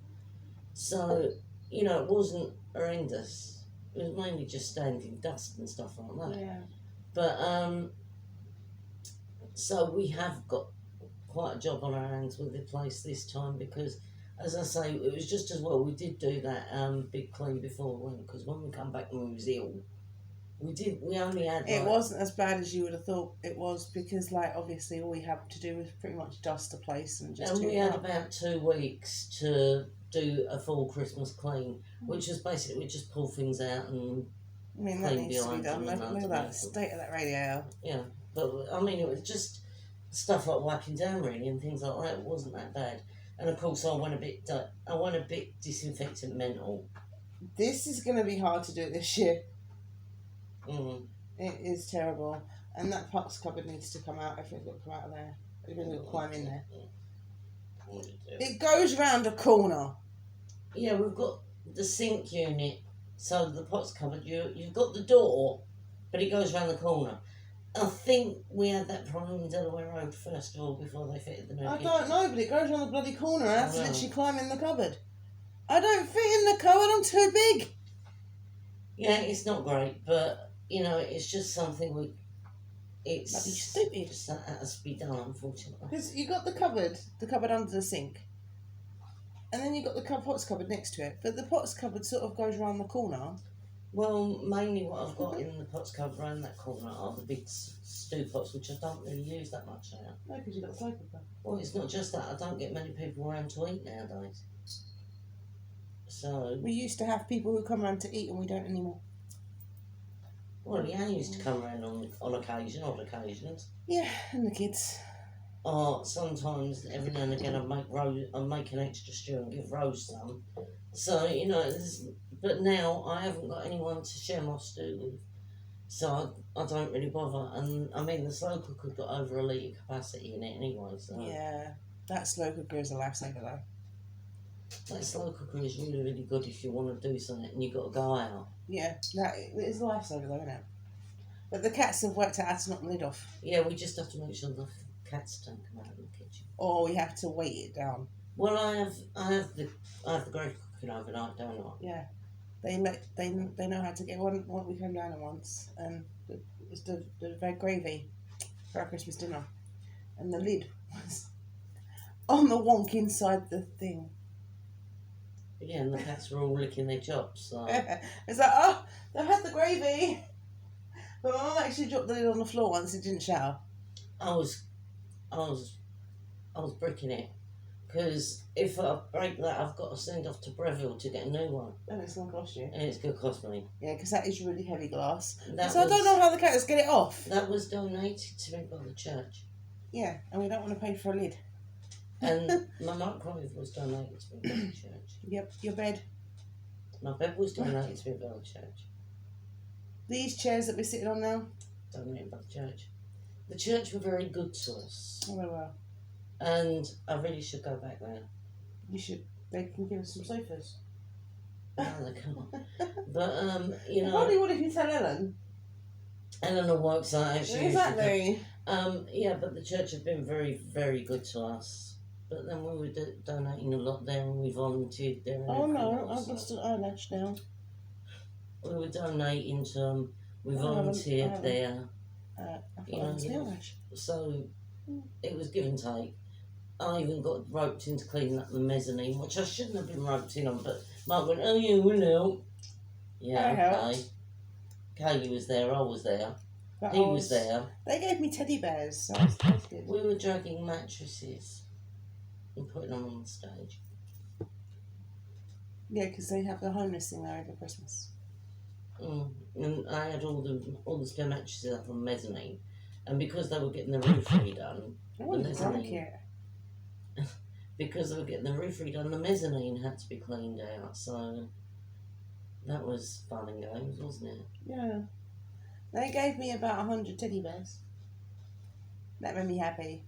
A: So, you know, it wasn't horrendous. It was mainly just standing dust and stuff like that.
B: Yeah.
A: But, so we have got quite a job on our hands with the place this time because, as I say, it was just as well we did do that big clean before we went because when we come back and we was ill, we only had...
B: It wasn't as bad as you would have thought it was because, like, obviously all we had to do was pretty much dust the place and just...
A: And we had about 2 weeks to do a full Christmas clean, which was basically we just pull things out and
B: I mean, that
A: clean
B: needs to be
A: behind
B: done.
A: them.
B: Look at that state of that radiator.
A: Yeah, but I mean, it was just stuff like wiping down really and things like that. It wasn't that bad. And of course, I went a bit disinfectant mental.
B: This is going to be hard to do this year.
A: Mm.
B: It is terrible. And that parts cupboard needs to come out. Everything's got to come out of there. Everything's got to climb in there. It goes round a corner.
A: Yeah, we've got the sink unit. So the pots cupboard, you've got the door, but it goes round the corner. I think we had that problem in Delaware Road first of all before they fitted the new
B: I
A: kitchen.
B: don't know, but it goes round the bloody corner. I have to
A: I know.
B: literally climb in the cupboard. I don't fit in the cupboard. I'm too big.
A: Yeah, it's not great, but you know, it's just something it's
B: That'd be stupid.
A: Just that has to be done, unfortunately.
B: Because you got the cupboard under the sink, and then you got the pots cupboard next to it. But the pots cupboard sort of goes round the corner.
A: Well, mainly what I've got in the pots cupboard around that corner are the big stew pots, which I don't really use that much now.
B: No, because you got the slow cooker.
A: Well, it's not just that. I don't get many people around to eat nowadays. So,
B: We used to have people who come around to eat, and we don't anymore.
A: well, Leanne used to come around on odd occasions.
B: Yeah, and the kids.
A: Or sometimes, every now and again, I'd make an extra stew and give Rose some. So, you know, but now I haven't got anyone to share my stew with. So I don't really bother. And, I mean, the slow cooker's got over a litre capacity in it anyway, so...
B: Yeah, that slow cooker is a lifesaver though.
A: That slow cooker is really, really good if you want to do something and you've got to go out.
B: Yeah, that it is a lifesaver though, isn't it? But the cats have worked out how to knock the lid off.
A: Yeah, we just have to make sure the cats don't come out of the kitchen.
B: Or we have to weight it down.
A: Well, I have the great cooking overnight, don't I?
B: Yeah. They know how to get one we came down at once, and it was the red gravy for our Christmas dinner, and the lid was on the wonk inside the thing.
A: Yeah, and the cats were all licking their chops. So.
B: It's like, oh, they've had the gravy. But my mum actually dropped the lid on the floor once. It didn't shower.
A: I was bricking it because if I break that, I've got to send off to Breville to get a new one,
B: And it's going to cost you.
A: and it's going to cost me.
B: Yeah, because that is really heavy glass.
A: That
B: So I don't know how the cats get it off.
A: That was donated to me by the church,
B: Yeah, and we don't want to pay for a lid.
A: and my microwave was donated to me by the church.
B: Yep, your bed.
A: My bed was donated to me by the church.
B: These chairs that we're sitting on now.
A: Donated by the church. The church were very good to us,
B: Oh, well.
A: and I really should go back there.
B: You should. They can give us some sofas.
A: No, they can't. But you
B: They
A: know,
B: probably would if you tell Ellen.
A: Eleanor works out how she usually
B: Exactly.
A: yeah, but the church have been very, very good to us. But then we were donating a lot there, and we volunteered there. And
B: Oh no,
A: everything
B: I've
A: else.
B: lost an eyelash now.
A: We were donating to them. We
B: I
A: volunteered
B: haven't.
A: there.
B: I
A: You
B: thought I
A: know,
B: lost an eyelash.
A: so it was give and take. I even got roped into cleaning up the mezzanine, which I shouldn't have been roped in on, but Mark went, "Oh, you will help." Yeah,
B: I
A: okay.
B: helped.
A: Kaylee was there, I was there,
B: But
A: he was there.
B: They gave me teddy bears, so that's good.
A: We were dragging mattresses and putting them on the stage.
B: Yeah, because they have the homeless thing there over Christmas.
A: And I had all the spare mattresses up on the mezzanine, and because they were getting the roof redone,
B: I wonder
A: the
B: if drunk
A: mezzanine,
B: yet.
A: because they were getting the roof redone, the mezzanine had to be cleaned out. So that was fun and games, wasn't it?
B: Yeah. They gave me about 100 teddy bears. That made me happy.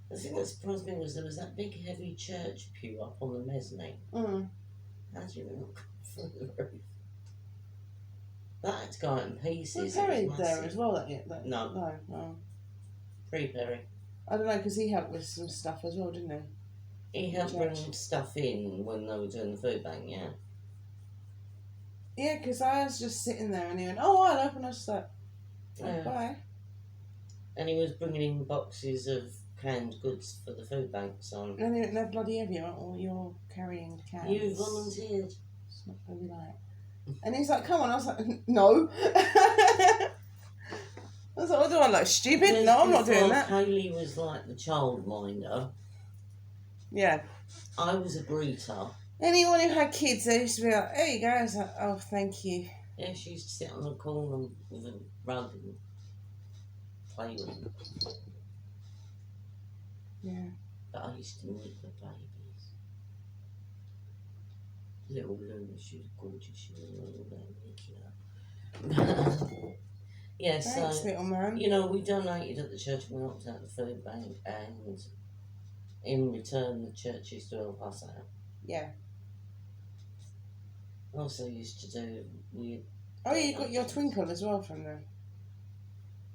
A: The thing that surprised me was there was that big heavy church pew up on the mezzanine.
B: Mm.
A: How do you not from the roof? That had to go out in pieces.
B: Was
A: It was
B: Perry there
A: massive.
B: as well?
A: No.
B: No.
A: Free Perry.
B: I don't know, because he helped with some stuff as well, didn't he?
A: He helped bring stuff in when they were doing the food bank, yeah.
B: Yeah, because I was just sitting there and he went, "Oh, I'll open." I was just like,
A: Yeah.
B: bye.
A: And he was bringing in boxes of canned goods for the food bank, so...
B: And he went, "No, bloody heavy, you're carrying cans.
A: You volunteered.
B: It's not going to be like..." And he's like, "Come on." I was like, "No." I was like, "What do I look stupid?" No, I'm not doing that.
A: Kaylee was like the childminder.
B: Yeah.
A: I was a greeter.
B: Anyone who had kids, they used to be like, "There you go." I was like, "Oh, thank you."
A: Yeah, she used to sit on the corner with a rug and play with them.
B: Yeah.
A: But I used to meet the babies. Little Luna, she was gorgeous. She was a little Mickey. Yeah,
B: Thanks,
A: so,
B: little man.
A: you know, we donated at the church and we helped out the food bank, and in return, the church used to help us out.
B: Yeah.
A: Also used to do weird...
B: Oh, yeah, you got your twinkle as well from them.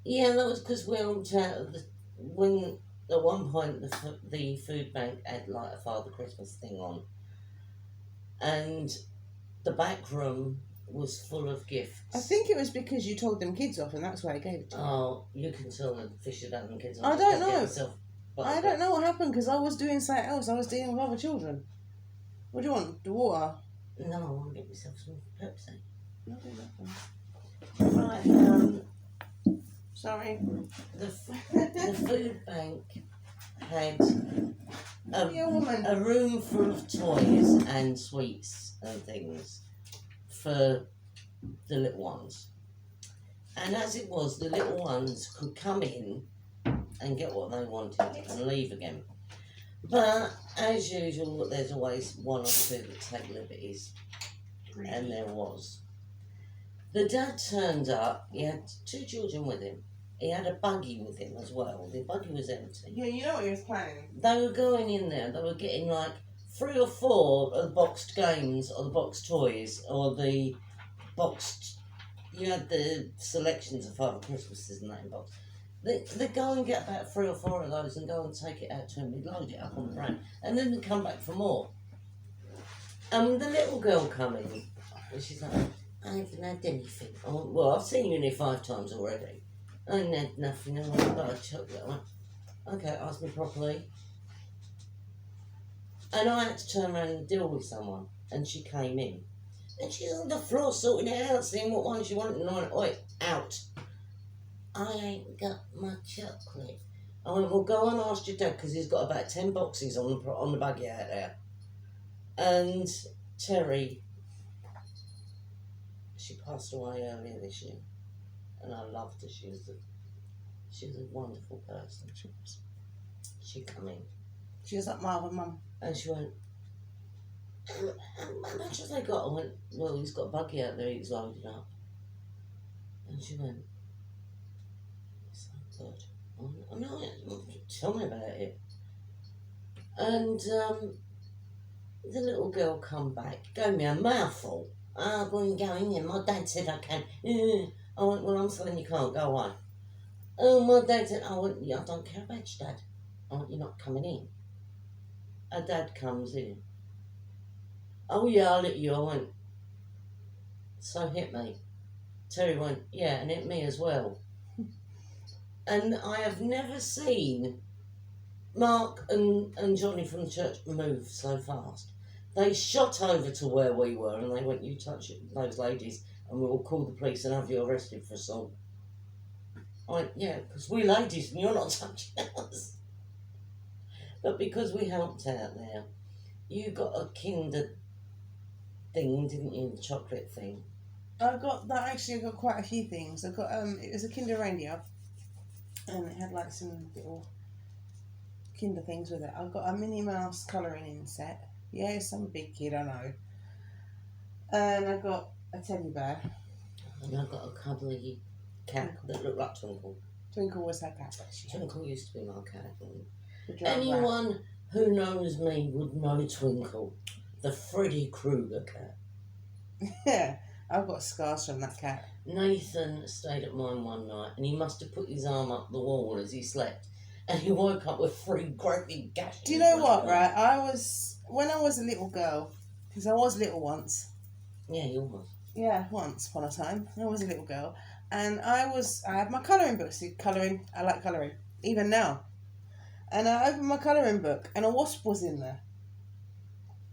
A: Yeah, that was because we helped out at when at one point the food bank had like a Father Christmas thing on, and the back room was full of gifts.
B: I think it was because you told them kids off and that's why they gave it to you.
A: Oh, you can tell the fish had them kids.
B: I don't know. I don't know what happened because I was doing something else. I was dealing with other children. What do you want? The water?
A: No, I want to get myself some Pepsi.
B: No, do that one.
A: Right,
B: Sorry.
A: the food bank had
B: Yeah, woman.
A: a room full of toys and sweets and things for the little ones. And as it was, the little ones could come in and get what they wanted and leave again. But as usual, there's always one or two that take liberties, and there was. The dad turned up. He had 2 children with him. He had a buggy with him as well. The buggy was empty.
B: Yeah, you know what he was planning.
A: They were going in there. They were getting like 3 or 4 of the boxed games or the boxed toys or the boxed. You had the selections of Father Christmases and that in box. They go and get about 3 or 4 of those and go and take it out to him. We'd load it up on the van and then they'd come back for more. And the little girl come in and she's like, "I haven't had anything." I went, "Well, I've seen you in here 5 times already. I ain't had nothing. I went, "But I chocolate." I went, "Okay, ask me properly." And I had to turn around and deal with someone. And she came in. And she's on the floor sorting it out, seeing what one she wanted. And I went, "Oi, out. I ain't got my chocolate." I went, "Well, go and ask your dad, because he's got about 10 boxes on the buggy out there." And Terry, she passed away earlier this year. And I loved her. She was a wonderful person. She come in.
B: She was like my other mum.
A: And she went, "How much have they got?" I went, "Well, he's got a buggy out there, he's loaded up." And she went, "It's so good." I went, "No, tell me about it." And the little girl come back, gave me a mouthful. I'm going to go in there. My dad said I can. I went, well, I'm saying you can't. Go away. Oh, my dad said, I went, yeah, I don't care about your dad. I went, you're not coming in. Her dad comes in. Oh, yeah, I'll let you. I went, so hit me. Terry went, yeah, and hit me as well. And I have never seen Mark and Johnny from the church move so fast. They shot over to where we were and they went, you touch those ladies and we'll call the police and have you arrested for assault. I went, yeah, because we ladies and you're not touching us. But because we helped out there, you got a Kinder thing, didn't you? The chocolate thing.
B: I got that. Actually, I got quite a few things. I got it was a Kinder reindeer, and it had like some little Kinder things with it. I got a Minnie Mouse colouring in set. Yeah, some big kid, I know. And I got a teddy bear.
A: And I got a cuddly cat that looked like Twinkle.
B: Twinkle was her cat.
A: Twinkle used to be my cat.
B: The drum
A: Anyone who knows me would know Twinkle, the Freddy Krueger cat.
B: Yeah, I've got scars from that cat.
A: Nathan stayed at mine one night and he must have put his arm up the wall as he slept and he woke up with 3 great big gashes.
B: Do you know what, right? When I was a little girl, because I was little once.
A: Yeah, you was.
B: Yeah, once upon a time. I was a little girl. And I had my colouring book. See, colouring, I like colouring, even now. And I opened my colouring book and a wasp was in there.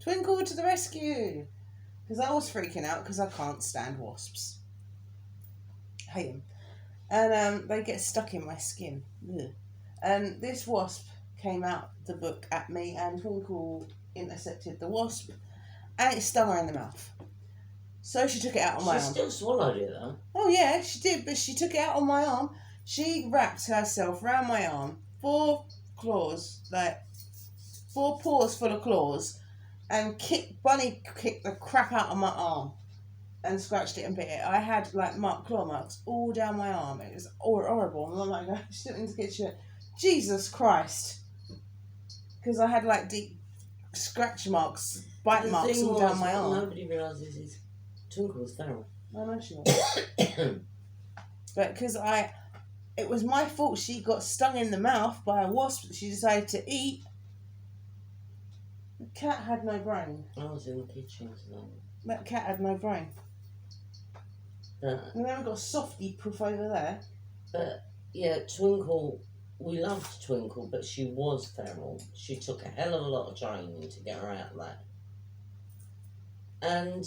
B: Twinkle to the rescue! Because I was freaking out because I can't stand wasps. Hate them. And they get stuck in my skin. Ugh. And this wasp came out the book at me and Twinkle intercepted the wasp and it stung her in the mouth. So she took it out on my arm.
A: She still swallowed it though.
B: Oh yeah, she did, but she took it out on my arm. She wrapped herself round my arm, 4 claws, like 4 paws full of claws, and bunny kicked the crap out of my arm and scratched it and bit it. I had like claw marks all down my arm. It was horrible. And I'm like, she took me into the kitchen. Jesus Christ. Because I had like deep scratch marks, bite marks all down my arm.
A: Nobody realises is Twinkle was feral.
B: I know she was. But because it was my fault she got stung in the mouth by a wasp that she decided to eat. The cat had no brain.
A: I was in the kitchen today.
B: That cat had no brain. And then we've got Softy proof over there.
A: But yeah, Twinkle, we loved Twinkle, but she was feral. She took a hell of a lot of training to get her out of that. And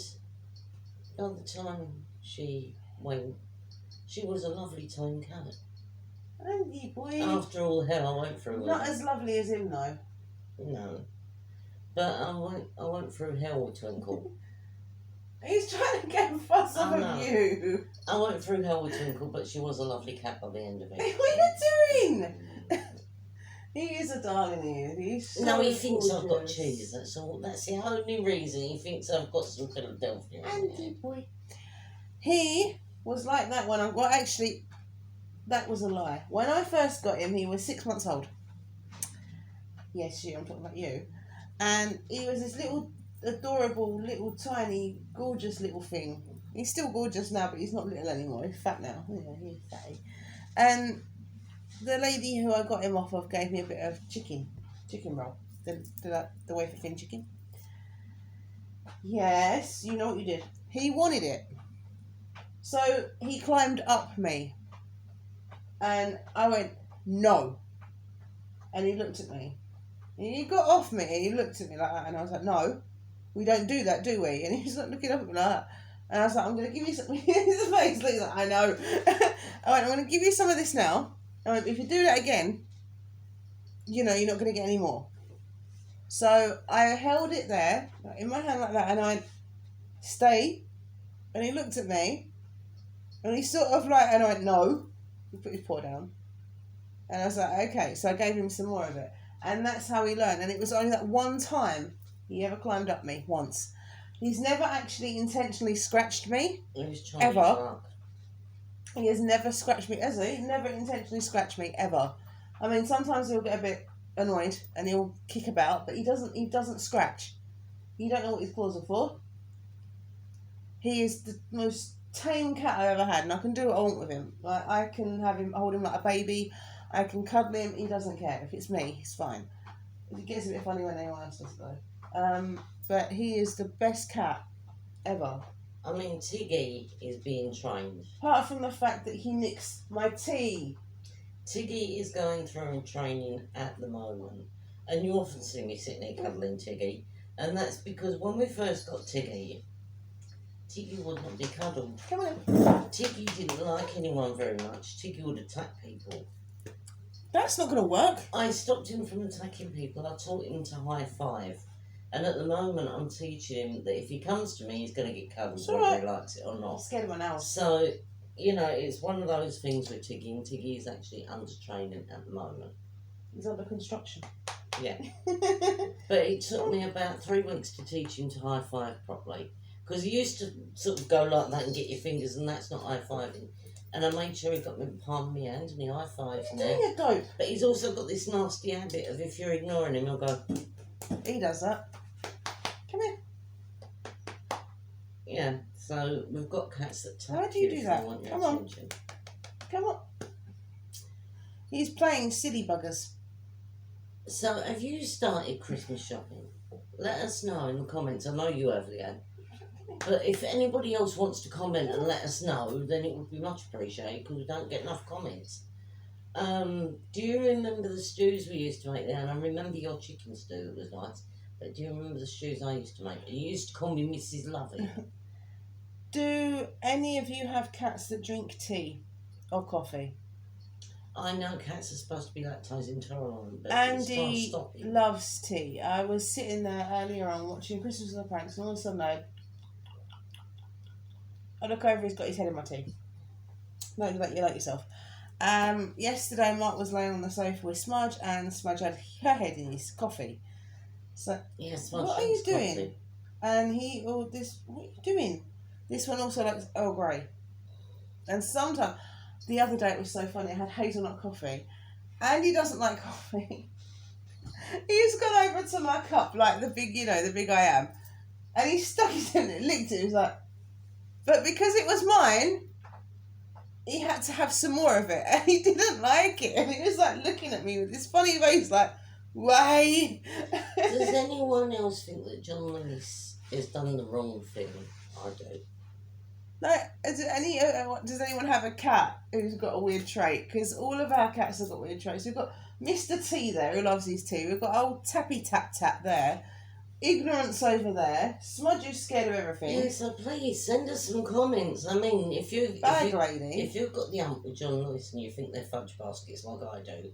A: by the time she went, she was a lovely tame cat.
B: Andy boy.
A: After all the hell I went through.
B: Not as lovely as him though.
A: No. But I went through hell with Twinkle.
B: He's trying to get fuss off of you.
A: I went through hell with Twinkle, but she was a lovely cat by the end of it.
B: What are you doing? He is a darling, he is. He's so
A: no, he thinks
B: gorgeous.
A: I've got cheese, that's all. That's the only reason he thinks I've got some Philadelphia.
B: Andy boy. He was like that when I got, actually, that was a lie. When I first got him, he was 6 months old. Yes, I'm talking about you. And he was this little, adorable, little, tiny, gorgeous little thing. He's still gorgeous now, but he's not little anymore. He's fat now. Yeah, he's fatty. And the lady who I got him off of gave me a bit of chicken roll. The wafer thin chicken. Yes, you know what you did. He wanted it. So he climbed up me. And I went, no. And he looked at me. And he got off me and he looked at me like that. And I was like, no, we don't do that, do we? And he's like looking up at me like that. And I was like, I'm going to give you something. His face looks like, I know. I went, I'm going to give you some of this now. I went, if you do that again, you're not going to get any more. So I held it there in my hand like that. And I went, stay. And he looked at me. And he sort of like, and I went, no. He put his paw down. And I was like, okay. So I gave him some more of it. And that's how he learned. And it was only that one time he ever climbed up me, once. He's never actually intentionally scratched me. Ever. He has never scratched me, has he? Never intentionally scratched me, ever. I mean, sometimes he'll get a bit annoyed and he'll kick about, but he doesn't scratch. You don't know what his claws are for. He is the most tame cat I've ever had, and I can do what I want with him. Like, I can have him, hold him like a baby. I can cuddle him. He doesn't care. If it's me, he's fine. It gets a bit funny when anyone else does it though. But he is the best cat ever.
A: I mean, Tiggy is being trained.
B: Apart from the fact that he nicks my tea.
A: Tiggy is going through training at the moment. And you often see me sitting there cuddling Tiggy. And that's because when we first got Tiggy, Tiggy would not be cuddled.
B: Come on.
A: Tiggy didn't like anyone very much. Tiggy would attack people.
B: That's not going to work.
A: I stopped him from attacking people. I taught him to high five. And at the moment, I'm teaching him that if he comes to me, he's going to get cuddled, whether he likes it or
B: I'm
A: not.
B: scared of my nails.
A: So, you know, it's one of those things with Tiggy, and Tiggy is actually under training at the moment.
B: He's under construction.
A: Yeah. But it took me about 3 weeks to teach him to high five properly. Because he used to sort of go like that and get your fingers, and that's not high fiving. And I made sure he got me palm of my hand and he high fives now.
B: You're dope.
A: But he's also got this nasty habit of if you're ignoring him, he'll go.
B: He does that. Come here.
A: Yeah, so we've got cats that tap
B: How do you do
A: if
B: that?
A: they want your
B: Come on.
A: attention.
B: Come on. He's playing silly buggers.
A: So, have you started Christmas shopping? Let us know in the comments. I know you have, Leanne. But if anybody else wants to comment and let us know, then it would be much appreciated because we don't get enough comments. Do you remember the stews we used to make, Leanne? I remember your chicken stew, that was nice. But do you remember the stews I used to make? You used to call me Mrs. Lovey.
B: Do any of you have cats that drink tea or coffee?
A: I know cats are supposed to be lactose intolerant, but it's not
B: Andy
A: stopping.
B: loves tea. I was sitting there earlier on watching Christmas of the Pranks, and all of a sudden I look over, he's got his head in my tea. No, you like yourself. Yesterday Mark was laying on the sofa with Smudge, and Smudge had her head in his coffee. So,
A: Yes,
B: what are you doing? And what are you doing? This one also likes Earl Grey. And sometimes, the other day it was so funny, I had hazelnut coffee. Andy doesn't like coffee. He's gone over to my cup, like the big I am. And he stuck it in it, licked it, he was like, but because it was mine, he had to have some more of it. And he didn't like it. And he was like looking at me with this funny face, like, why?
A: Does anyone else think that John Lewis has done the wrong thing? I do.
B: Like, does anyone have a cat who's got a weird trait? Because all of our cats have got weird traits. We've got Mr. T there, who loves his tea. We've got old Tappy Tap Tap there. Ignorance over there. Smudge is scared of everything.
A: Yeah, so please send us some comments. I mean, if you've got the hump with John Lewis and you think they're fudge baskets like I do,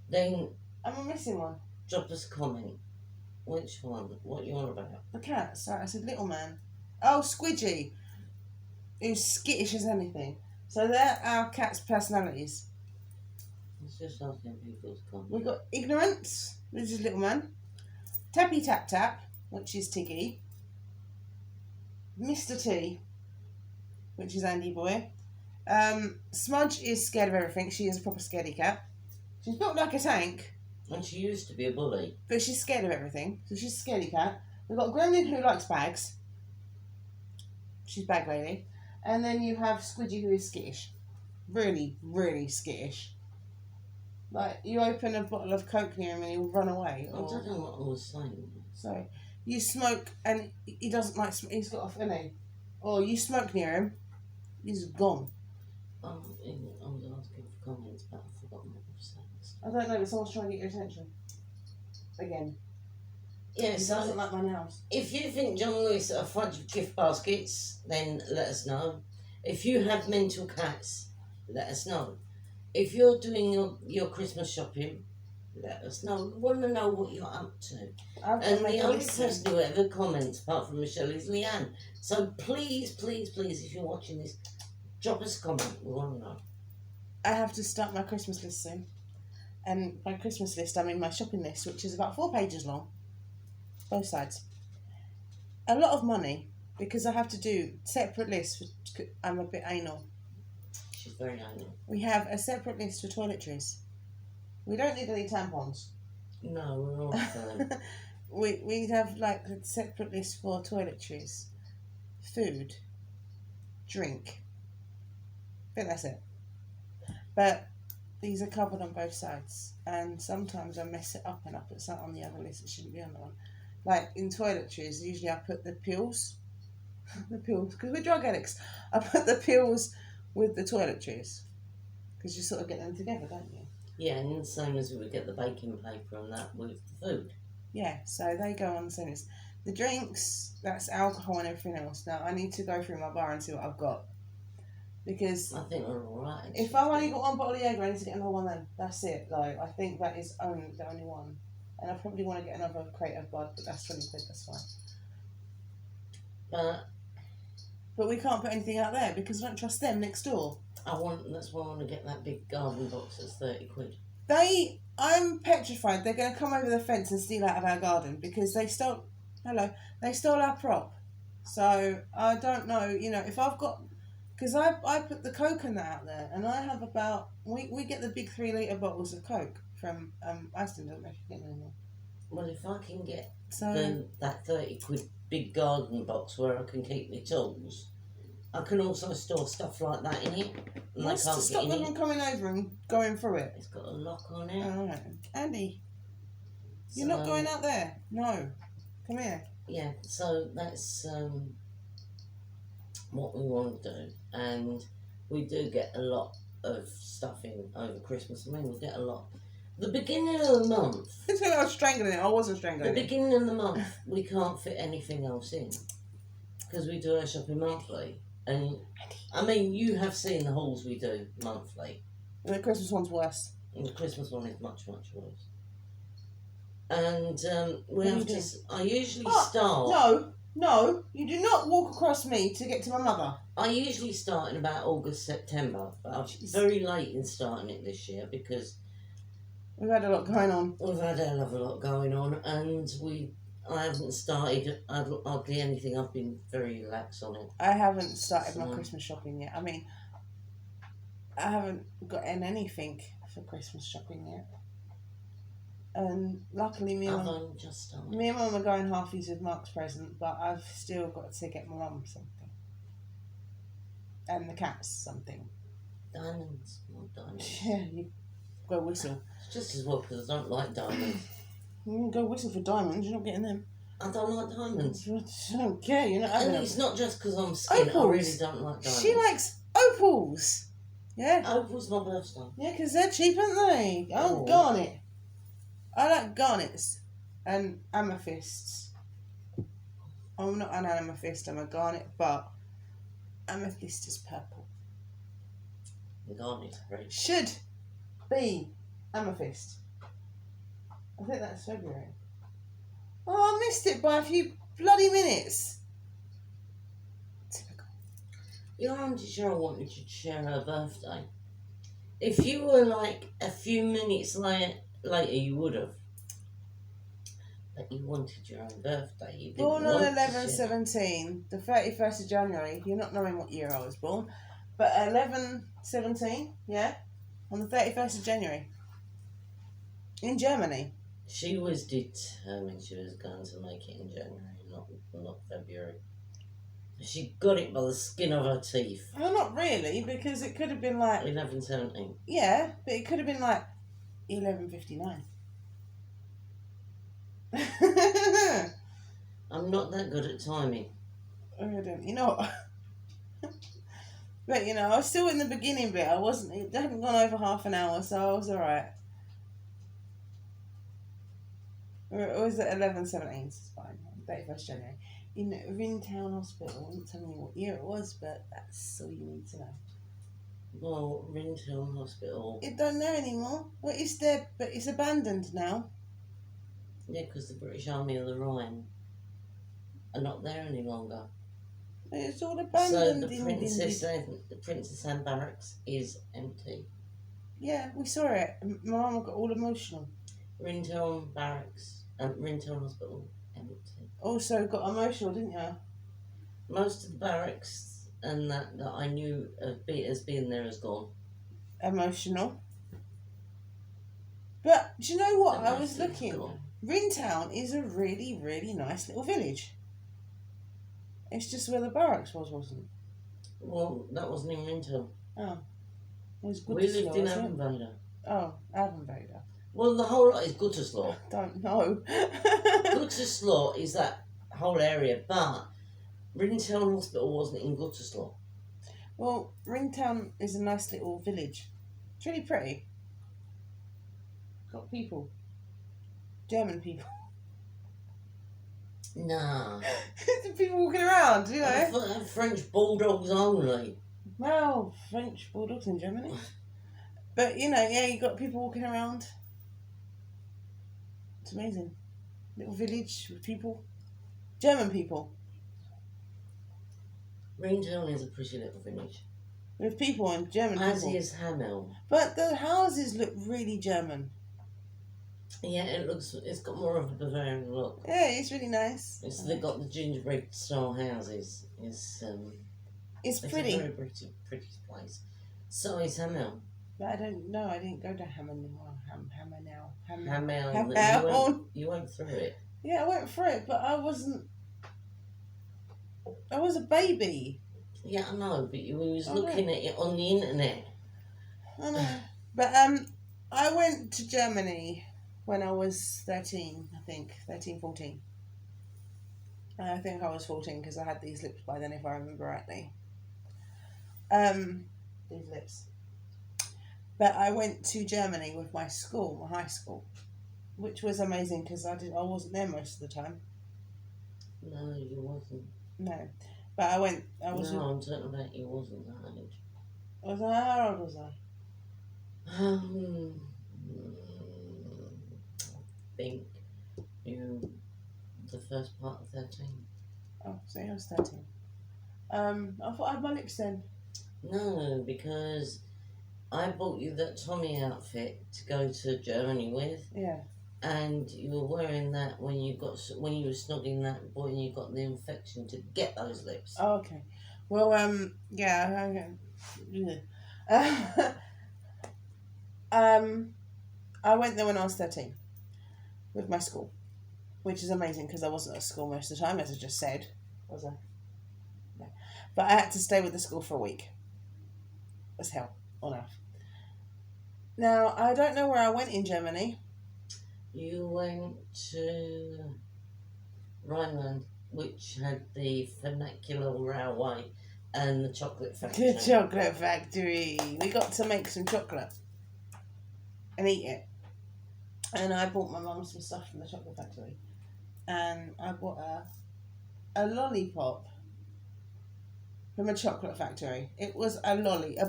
A: then
B: am I missing one?
A: drop us a comment. Which one? What you on about?
B: The cat. Sorry, I said little man. Oh, Squidgy, who's skittish as anything. So they're our cat's personalities.
A: It's just asking people to comment.
B: We've got Ignorance, which is little man. Tappy Tap Tap, which is Tiggy. Mr. T, which is Andy Boy. Smudge is scared of everything. She is a proper scaredy cat. She's built like a tank.
A: And she used to be a bully.
B: But she's scared of everything. So she's a scaredy cat. We've got Gremlin who likes bags. She's bag lady. And then you have Squidgy who is skittish. Really, really skittish. Like, you open a bottle of Coke near him and he'll run away.
A: I don't know what I was saying.
B: So, you smoke and he doesn't like smoke. He's got off, isn't he? Or you smoke near him, he's gone.
A: I was asking for comments, but I've forgotten what I was saying.
B: I don't know, but someone's trying to get your attention. Again.
A: Yeah,
B: He
A: so
B: doesn't like my nails.
A: if you think John Lewis are fudge gift baskets, then let us know. If you have mental cats, let us know. If you're doing your Christmas shopping, let us know. We want to know what you're up to. And the only person who ever comments, apart from Michelle, is Leanne. So please, please, please, if you're watching this, drop us a comment. We want to know.
B: I have to start my Christmas list soon. And by Christmas list, I mean my shopping list, which is about 4 pages long. Both sides. A lot of money, because I have to do separate lists. I'm a bit anal.
A: She's very anal.
B: We have a separate list for toiletries. We don't need any tampons.
A: No, we're all fine.
B: we have like a separate list for toiletries. Food. drink. I think that's it. But these are covered on both sides, and sometimes I mess it up and I put something on the other list that shouldn't be on the one. Like in toiletries, usually I put the pills, because we're drug addicts. I put the pills with the toiletries, because you sort of get them together, don't you?
A: Yeah, and the same as we would get the baking paper and that with the food.
B: Yeah, so they go on the same list. The drinks, that's alcohol and everything else. Now I need to go through my bar and see what I've got. Because
A: I think we're alright.
B: if I've only got one bottle of Jaeger, I need to get another one then. That's it. Like, I think that is the only one. And I probably want to get another crate of blood, but that's 20 quid, that's fine. But we can't put anything out there because I don't trust them next door.
A: That's why I want to get that big garden box that's 30 quid.
B: I'm petrified they're going to come over the fence and steal out of our garden because they stole our prop. So I don't know, if I've got, because I put the coconut out there and I have about, we get the big 3 litre bottles of Coke from Aston, don't know if you get them anymore.
A: Well, if I can get that 30 quid big garden box where I can keep my tools, I can also store stuff like that in it. And
B: What's to stop them from coming over and going through it?
A: It's got a lock on it.
B: Alright. Andy, you're not going out there. No. Come here.
A: Yeah, so that's what we want to do. And we do get a lot of stuff in over Christmas. I mean, we'll get a lot. The beginning of the month.
B: I was strangling it. I wasn't strangling it.
A: The beginning of the month, we can't fit anything else in. Because we do our shopping monthly. And, I mean, you have seen the hauls we do monthly.
B: And the Christmas one's worse.
A: And the Christmas one is much, much worse. And I usually start...
B: No, you do not walk across me to get to my mother.
A: I usually start in about August, September. But I'm very late in starting it this year because...
B: We've had a lot going on.
A: We've had a hell of a lot going on, and I haven't started hardly anything. I've been very lax on it.
B: I haven't started my Christmas shopping yet. I mean, I haven't got in anything for Christmas shopping yet. And luckily, me and Mum are going halfies with Mark's present, but I've still got to get my mum something. And the cats something.
A: Diamonds, not diamonds.
B: Yeah, you go whistle.
A: It's just as well because I don't like diamonds.
B: You can go whistle for diamonds, you're not getting them.
A: I don't like diamonds.
B: I don't care, you're not having them.
A: And it's not just because I'm skinny, I really don't like diamonds.
B: She likes opals. Yeah.
A: Opal's my birthstone.
B: Yeah, because they're cheap, aren't they? Oh, garnet. I like garnets and amethysts. I'm not an amethyst, I'm a garnet, but amethyst is purple.
A: Garnet's great.
B: Should be amethyst. I think that's February. Oh, I missed it by a few bloody minutes. Typical.
A: Your Auntie Cheryl wanted to share her birthday. If you were like a few minutes later, you would have. But you wanted your own birthday. You didn't
B: born on
A: want
B: 11/17, the 31st of January. You're not knowing what year I was born. But 11/17, yeah? On the 31st of January. In Germany.
A: She was determined she was going to make it in January, not February. She got it by the skin of her teeth.
B: Well, not really, because it could have been like...
A: 11/17.
B: Yeah, but it could have been like 11:59.
A: I'm not that good at timing.
B: You know what? But, I was still in the beginning bit. It hadn't gone over half an hour, so I was alright. It was at 11/17, it's fine. 31st January. In Rintown Hospital. I won't tell me what year it was, but that's all you need to know.
A: Well, Rintown Hospital...
B: It don't know anymore. Well, it's there, but it's abandoned now.
A: Yeah, because the British Army of the Rhine are not there any longer.
B: It's all abandoned.
A: So the Princess Anne Barracks is empty.
B: Yeah, we saw it. My mum got all emotional.
A: Rintown Barracks, Rintown Hospital, empty.
B: Also got emotional, didn't you?
A: Most of the barracks and that I knew as being there is gone.
B: Emotional. But do you know what? I was looking. Rintown is a really, really nice little village. It's just where the barracks wasn't.
A: Well, that wasn't in Rintoul.
B: Oh. It was
A: We lived in
B: wasn't it?
A: Avonvader.
B: Oh, Avonvader.
A: Well, the whole lot is Gooterslaw.
B: Don't know.
A: Gooterslaw is that whole area, but Rintoul Hospital wasn't in Gooterslaw.
B: Well, Ringtown is a nice little village. It's really pretty. Got people. German people.
A: Nah.
B: People walking around, you know.
A: French bulldogs only.
B: Well, French bulldogs in Germany. But, you know, yeah, you got people walking around. It's amazing. Little village with people. German people.
A: Rintoul is a pretty little village.
B: With people and German
A: As
B: people.
A: is Hamel.
B: But the houses look really German.
A: Yeah, it's got more of a Bavarian look.
B: Yeah, it's really nice.
A: They've got the gingerbread style houses.
B: It's
A: It's
B: pretty.
A: a very pretty place. So is Hamel.
B: But I don't know. I didn't go to Hammer now.
A: Hamel. You went through it.
B: Yeah, I went for it, but I wasn't. I was a baby.
A: Yeah, I know, but you was looking at it on the internet.
B: I know. But I went to Germany when I was 13, I think. 13, 14. I think I was 14 because I had these lips by then, if I remember rightly. These lips. But I went to Germany with my school, my high school, which was amazing because I wasn't there most of the time.
A: No, you wasn't.
B: No, but I went.
A: No, I'm talking about you wasn't that age.
B: How old was I?
A: I think you the first part of 13.
B: Oh, so I was 13. I thought I had my lips then.
A: No, because I bought you that Tommy outfit to go to Germany with.
B: Yeah.
A: And you were wearing that when you were snogging that boy and you got the infection to get those lips.
B: Oh, okay. Well, yeah. I went there when I was 13 with my school, which is amazing because I wasn't at school most of the time, as I just said. Was I? No. But I had to stay with the school for a week. As hell on earth. Now, I don't know where I went in Germany.
A: You went to Rhineland, which had the vernacular railway and the chocolate factory.
B: The chocolate factory. We got to make some chocolate and eat it. And I bought my mum some stuff from the chocolate factory. And I bought a lollipop from a chocolate factory. It was a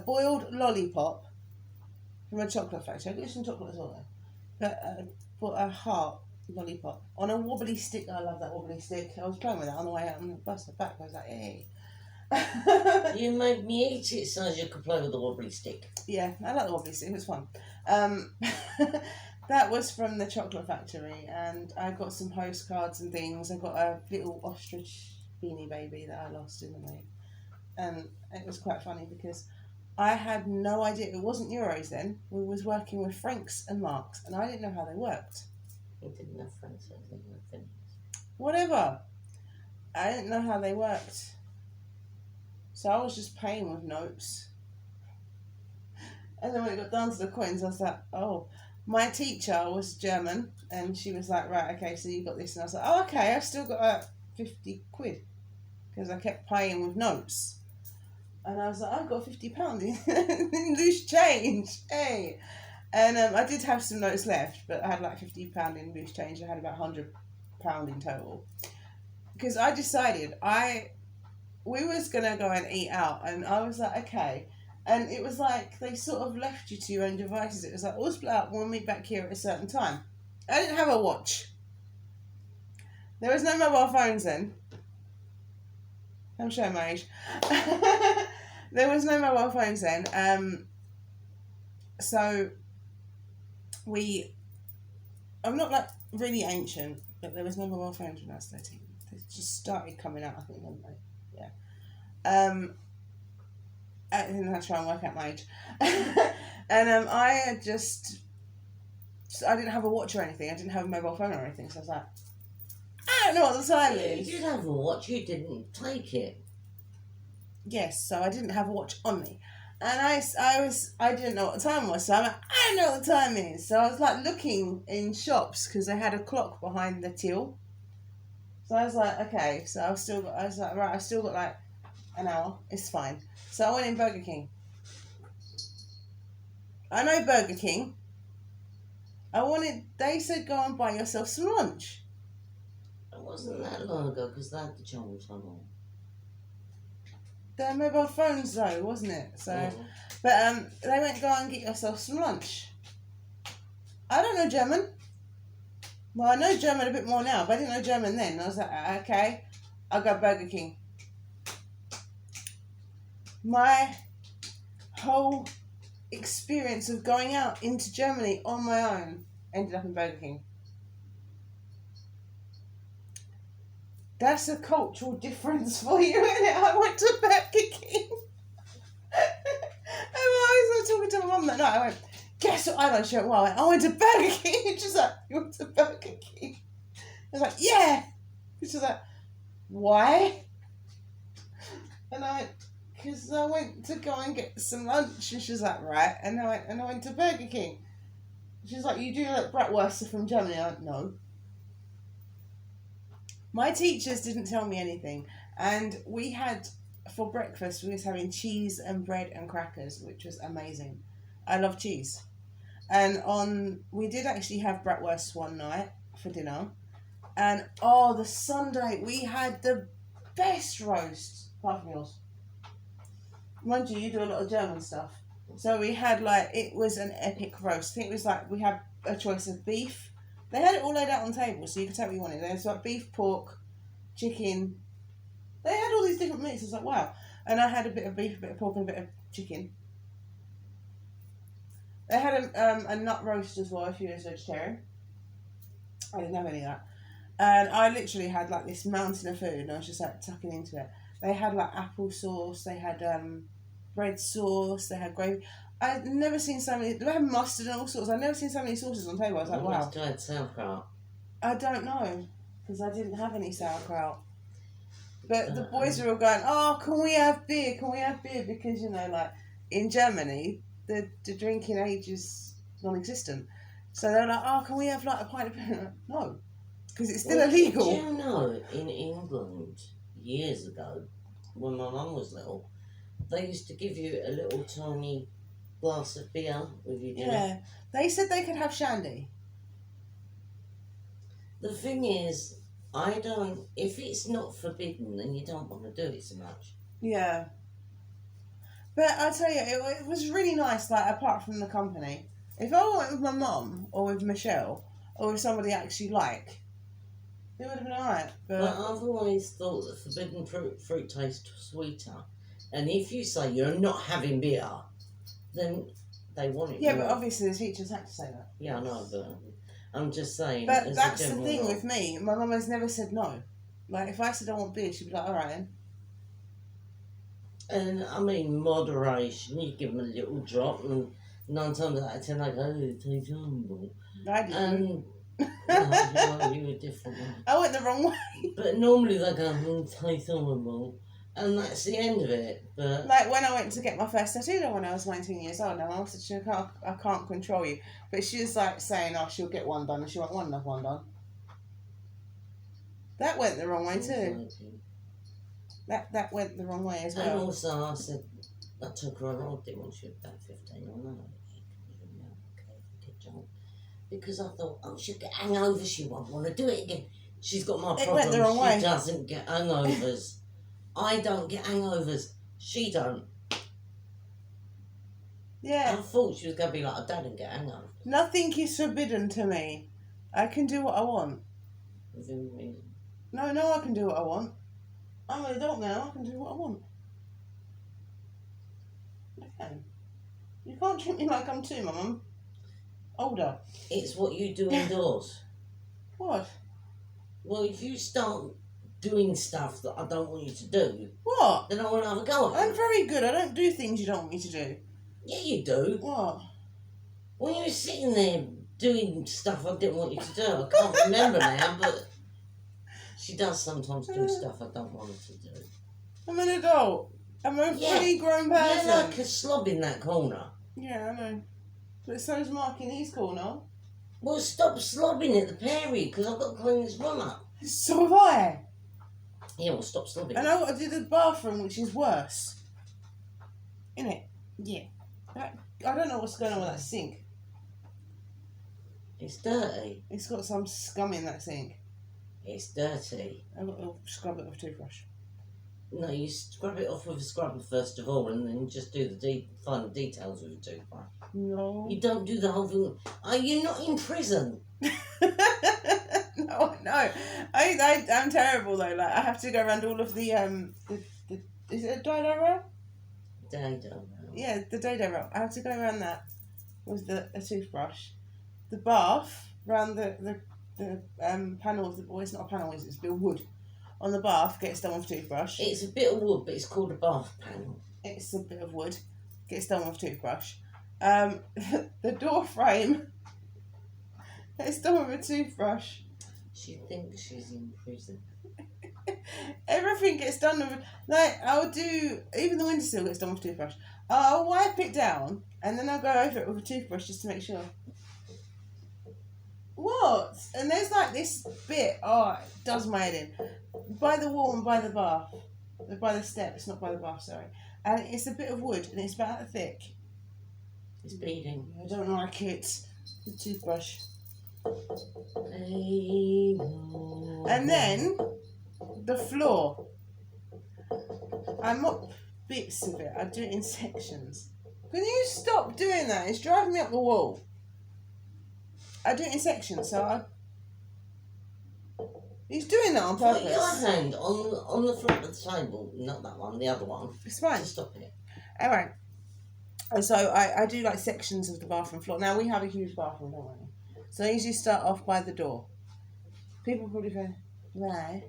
B: boiled lollipop from a chocolate factory. I got some chocolate as well though. But put a heart lollipop on a wobbly stick. I love that wobbly stick. I was playing with that on the way out on the bus back. I was like, hey.
A: You made me eat it so you could play with the wobbly stick.
B: Yeah, I like the wobbly stick. It was fun. That was from the chocolate factory, and I got some postcards and things. I got a little ostrich beanie baby that I lost in the way, and it was quite funny because I had no idea. It wasn't euros then. We was working with francs and marks, and I didn't know how they worked.
A: You didn't have francs, I didn't have Finnish.
B: Whatever. I didn't know how they worked. So I was just paying with notes. And then when it got down to the coins, I was like, oh. My teacher was German, and she was like, right, okay, so you got this. And I was like, oh, okay, I've still got 50 quid. Because I kept paying with notes. And I was like, I've got £50 in loose change. Hey. And I did have some notes left, but I had like £50 in loose change. I had about £100 in total. Because I decided we was going to go and eat out. And I was like, okay. And it was like they sort of left you to your own devices. It was like, all split up, we'll meet back here at a certain time. I didn't have a watch. There was no mobile phones then. I'm showing my age. There was no mobile phones then. So I'm not like really ancient, but there was no mobile phones when I was 13. They just started coming out, I think, didn't they? Yeah. I didn't have to try and work out my age. And I didn't have a watch or anything. I didn't have a mobile phone or anything. So I was like, I don't know what the time is.
A: You did have a watch, you didn't take it.
B: Yes, so I didn't have a watch on me. And I didn't know what the time was, so I'm like, I don't know what the time is. So I was like looking in shops because they had a clock behind the till. So I was like, okay, so I was like, right, I've still got like an hour, it's fine. So I went in Burger King. I know Burger King. They said go and buy yourself some lunch.
A: It wasn't that long ago because they had the jungle tunnel.
B: They're mobile phones though, wasn't it? So, but they went go and get yourself some lunch. I don't know German. Well, I know German a bit more now, but I didn't know German then. I was like, okay, I'll go Burger King. My whole experience of going out into Germany on my own ended up in Burger King. That's a cultural difference for you, isn't it? I went to Burger King. And I was talking to my mum that night. I went, guess what I don't show? Well, I went to Burger King. She's like, you went to Burger King? I was like, yeah. She's like, why? And I went, because I went to go and get some lunch. And she's like, right. And I went to Burger King. She's like, you do look bratwurst from Germany. I went, no. My teachers didn't tell me anything. And we had, for breakfast, we was having cheese and bread and crackers, which was amazing. I love cheese. And we did actually have bratwurst one night for dinner. And the Sunday, we had the best roast, apart from yours. Mind you do a lot of German stuff. So we had it was an epic roast. I think it was we had a choice of beef. They had it all laid out on the table, so you could take what you wanted. There was beef, pork, chicken. They had all these different meats. I was like, wow. And I had a bit of beef, a bit of pork, and a bit of chicken. They had a nut roast as well if you were vegetarian. I didn't have any of that. And I literally had this mountain of food and I was just tucking into it. They had apple sauce, they had bread sauce, they had gravy. I've never seen so many. They had mustard and all sorts. I've never seen so many sauces on the table. I was like, wow.
A: I had sauerkraut.
B: I don't know because I didn't have any sauerkraut. But the boys were all going, oh, can we have beer? Can we have beer? Because, in Germany, the drinking age is non-existent. So they're like, oh, can we have a pint of beer? No, because it's still illegal.
A: Do you know, in England, years ago, when my mum was little, they used to give you a little tiny glass of beer with your dinner.
B: Yeah, they said they could have shandy.
A: The thing is, if it's not forbidden, then you don't want to do it so much.
B: Yeah. But I tell you, it was really nice, apart from the company. If I went with my mum, or with Michelle, or with somebody I actually like, it would have been alright. But
A: I've always thought that forbidden fruit tastes sweeter. And if you say you're not having beer, then they want it.
B: Yeah, but obviously the teachers had to say that.
A: Yeah, I know, but I'm just saying.
B: But that's the thing with me. My mum has never said no. If I said I want beer, she'd be like, alright then.
A: And I mean, moderation. You give them a little drop, and 9 times out of 10 they go, oh, it tastes horrible.
B: I didn't.
A: And you were different.
B: I went the wrong way.
A: But normally they go, it tastes horrible. And that's the end of it. But
B: when I went to get my first tattoo when I was 19 years old, and I said, I can't control you. But she was saying, oh, she'll get one done, and she won't want another one done. That went the wrong way too. That went the wrong way as well.
A: And also I said, I took her on holiday when she was about 15. I know. Because I thought, oh, she'll get hangovers, she won't want to do it again. She's got my problem.
B: It went the wrong way.
A: She doesn't get hangovers. I don't get hangovers. She don't.
B: Yeah.
A: I thought she was going to be like, I don't get hangovers.
B: Nothing is forbidden to me. I can do what I want.
A: Within reason.
B: No, I can do what I want. I'm an adult now, I can do what I want. I can. You can't treat me like I'm 2, my mum. Older.
A: It's what you do indoors.
B: What?
A: Well, if you start doing stuff that I don't want you to do,
B: what?
A: Then I want to have a go at you.
B: I'm very good. I don't do things you don't want me to do.
A: Yeah, you do.
B: What?
A: When you were sitting there doing stuff I didn't want you to do, I can't remember now, but she does sometimes do stuff I don't want her to do.
B: I'm an adult. I'm a
A: Yeah.
B: fully grown
A: You're
B: person.
A: like a slob in that corner.
B: Yeah, I know. But so's Mark in his corner.
A: Well, stop slobbing at the Perry, because I've got to clean this one up.
B: So have I.
A: Yeah, well, stop slobbing.
B: And I've got to do the bathroom, which is worse. Innit? Yeah. I don't know what's going on with that sink.
A: It's dirty.
B: It's got some scum in that sink.
A: It's dirty.
B: I've got to scrub it with a toothbrush.
A: No, you scrub it off with a scrubber first of all, and then just do the final details with a toothbrush.
B: No.
A: You don't do the whole thing. Are you not in prison?
B: No. I'm terrible though. Like I have to go around all of the is it a Dido roll?
A: They don't know.
B: Yeah, the Dido roll. I have to go around that with a toothbrush. The bath round the panel. Well, it's not a panel. It's a bit of wood. On the bath gets done with a toothbrush.
A: It's a bit of wood, but it's called a bath panel.
B: It's a bit of wood. Gets done with a toothbrush. The door frame gets done with a toothbrush.
A: She thinks she's in prison.
B: Everything gets done with, like, I'll do, even the windowsill gets done with a toothbrush. I'll wipe it down and then I'll go over it with a toothbrush just to make sure. What? And there's like this bit, it does my head in. By the wall and by the bath. By the steps, not by the bath, sorry. And it's a bit of wood and it's about that thick.
A: It's bleeding.
B: I don't like it. The toothbrush. And then the floor. I mop bits of it. I do it in sections. Can you stop doing that? It's driving me up the wall. I do it in sections, so he's doing that on
A: Put
B: purpose.
A: your hand on the front of the table, not that one, the other one.
B: It's fine.
A: Just stop it.
B: Alright. And so I do like sections of the bathroom floor. Now we have a huge bathroom, don't we? So I usually start off by the door. People probably go, why?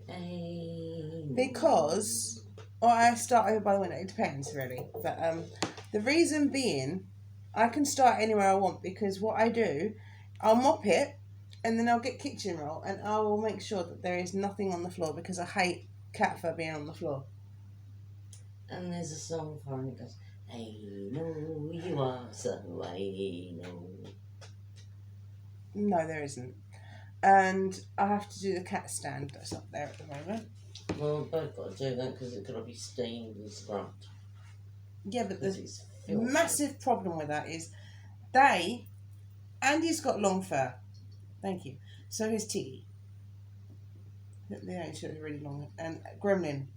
B: Because, or I start over by the window. It depends really. But the reason being, I can start anywhere I want because what I do, I'll mop it and then I'll get kitchen roll and I will make sure that there is nothing on the floor because I hate cat fur being on the floor.
A: And there's a song for it and it goes, hey, no, you are so hey, no.
B: No, there isn't. And I have to do the cat stand that's up there at the moment.
A: Well, we've both got to do that because it's got to be steamed and scrubbed.
B: Yeah, but the
A: It's filthy.
B: massive problem with that is Andy's got long fur. Thank you. So has Tiggy. They actually are really long. And Gremlin.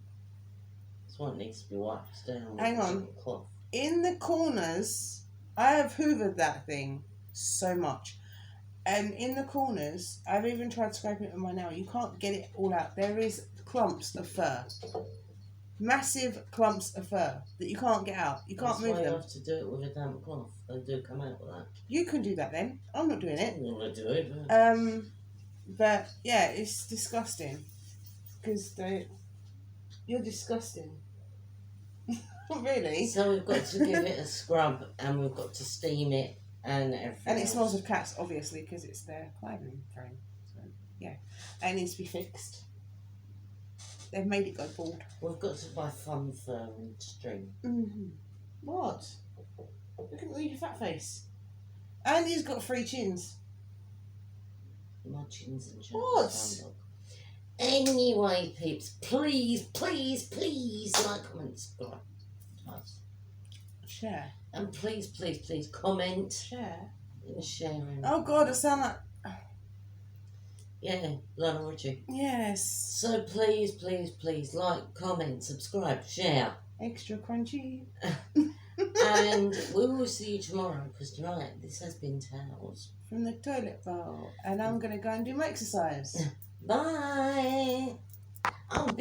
A: This one needs to be wiped down with
B: Hang
A: a
B: on.
A: cloth.
B: In the corners, I have hoovered that thing so much. And in the corners, I've even tried scraping it with my nail. You can't get it all out. There is clumps of fur. Massive clumps of fur that you can't get out. You can't move
A: That's why
B: them.
A: you have to do it with a damp cloth. They do come out with that.
B: You can do that then. I'm not doing
A: I
B: it.
A: don't want to do it, but...
B: But yeah, it's disgusting. Because you're disgusting. Really?
A: So we've got to give it a scrub and we've got to steam it and everything.
B: And it
A: else.
B: smells of cats, obviously, because it's their climbing frame. So, yeah. And it needs to be fixed. They've made it go bald.
A: We've got to buy fun fur and string.
B: Mm-hmm. What? Look at your fat face. And he's got 3 chins.
A: My chins and chins.
B: What?
A: Anyway, peeps, please, please, please like, comment, subscribe.
B: Share.
A: And please, please, please comment
B: Share.
A: and share. And
B: Oh God, I sound like...
A: yeah, Lana Richie.
B: Yes.
A: So please, please, please like, comment, subscribe, share.
B: Extra crunchy.
A: And we will see you tomorrow because tonight this has been Towels.
B: From the toilet bowl. And I'm going to go and do my exercise.
A: Bye.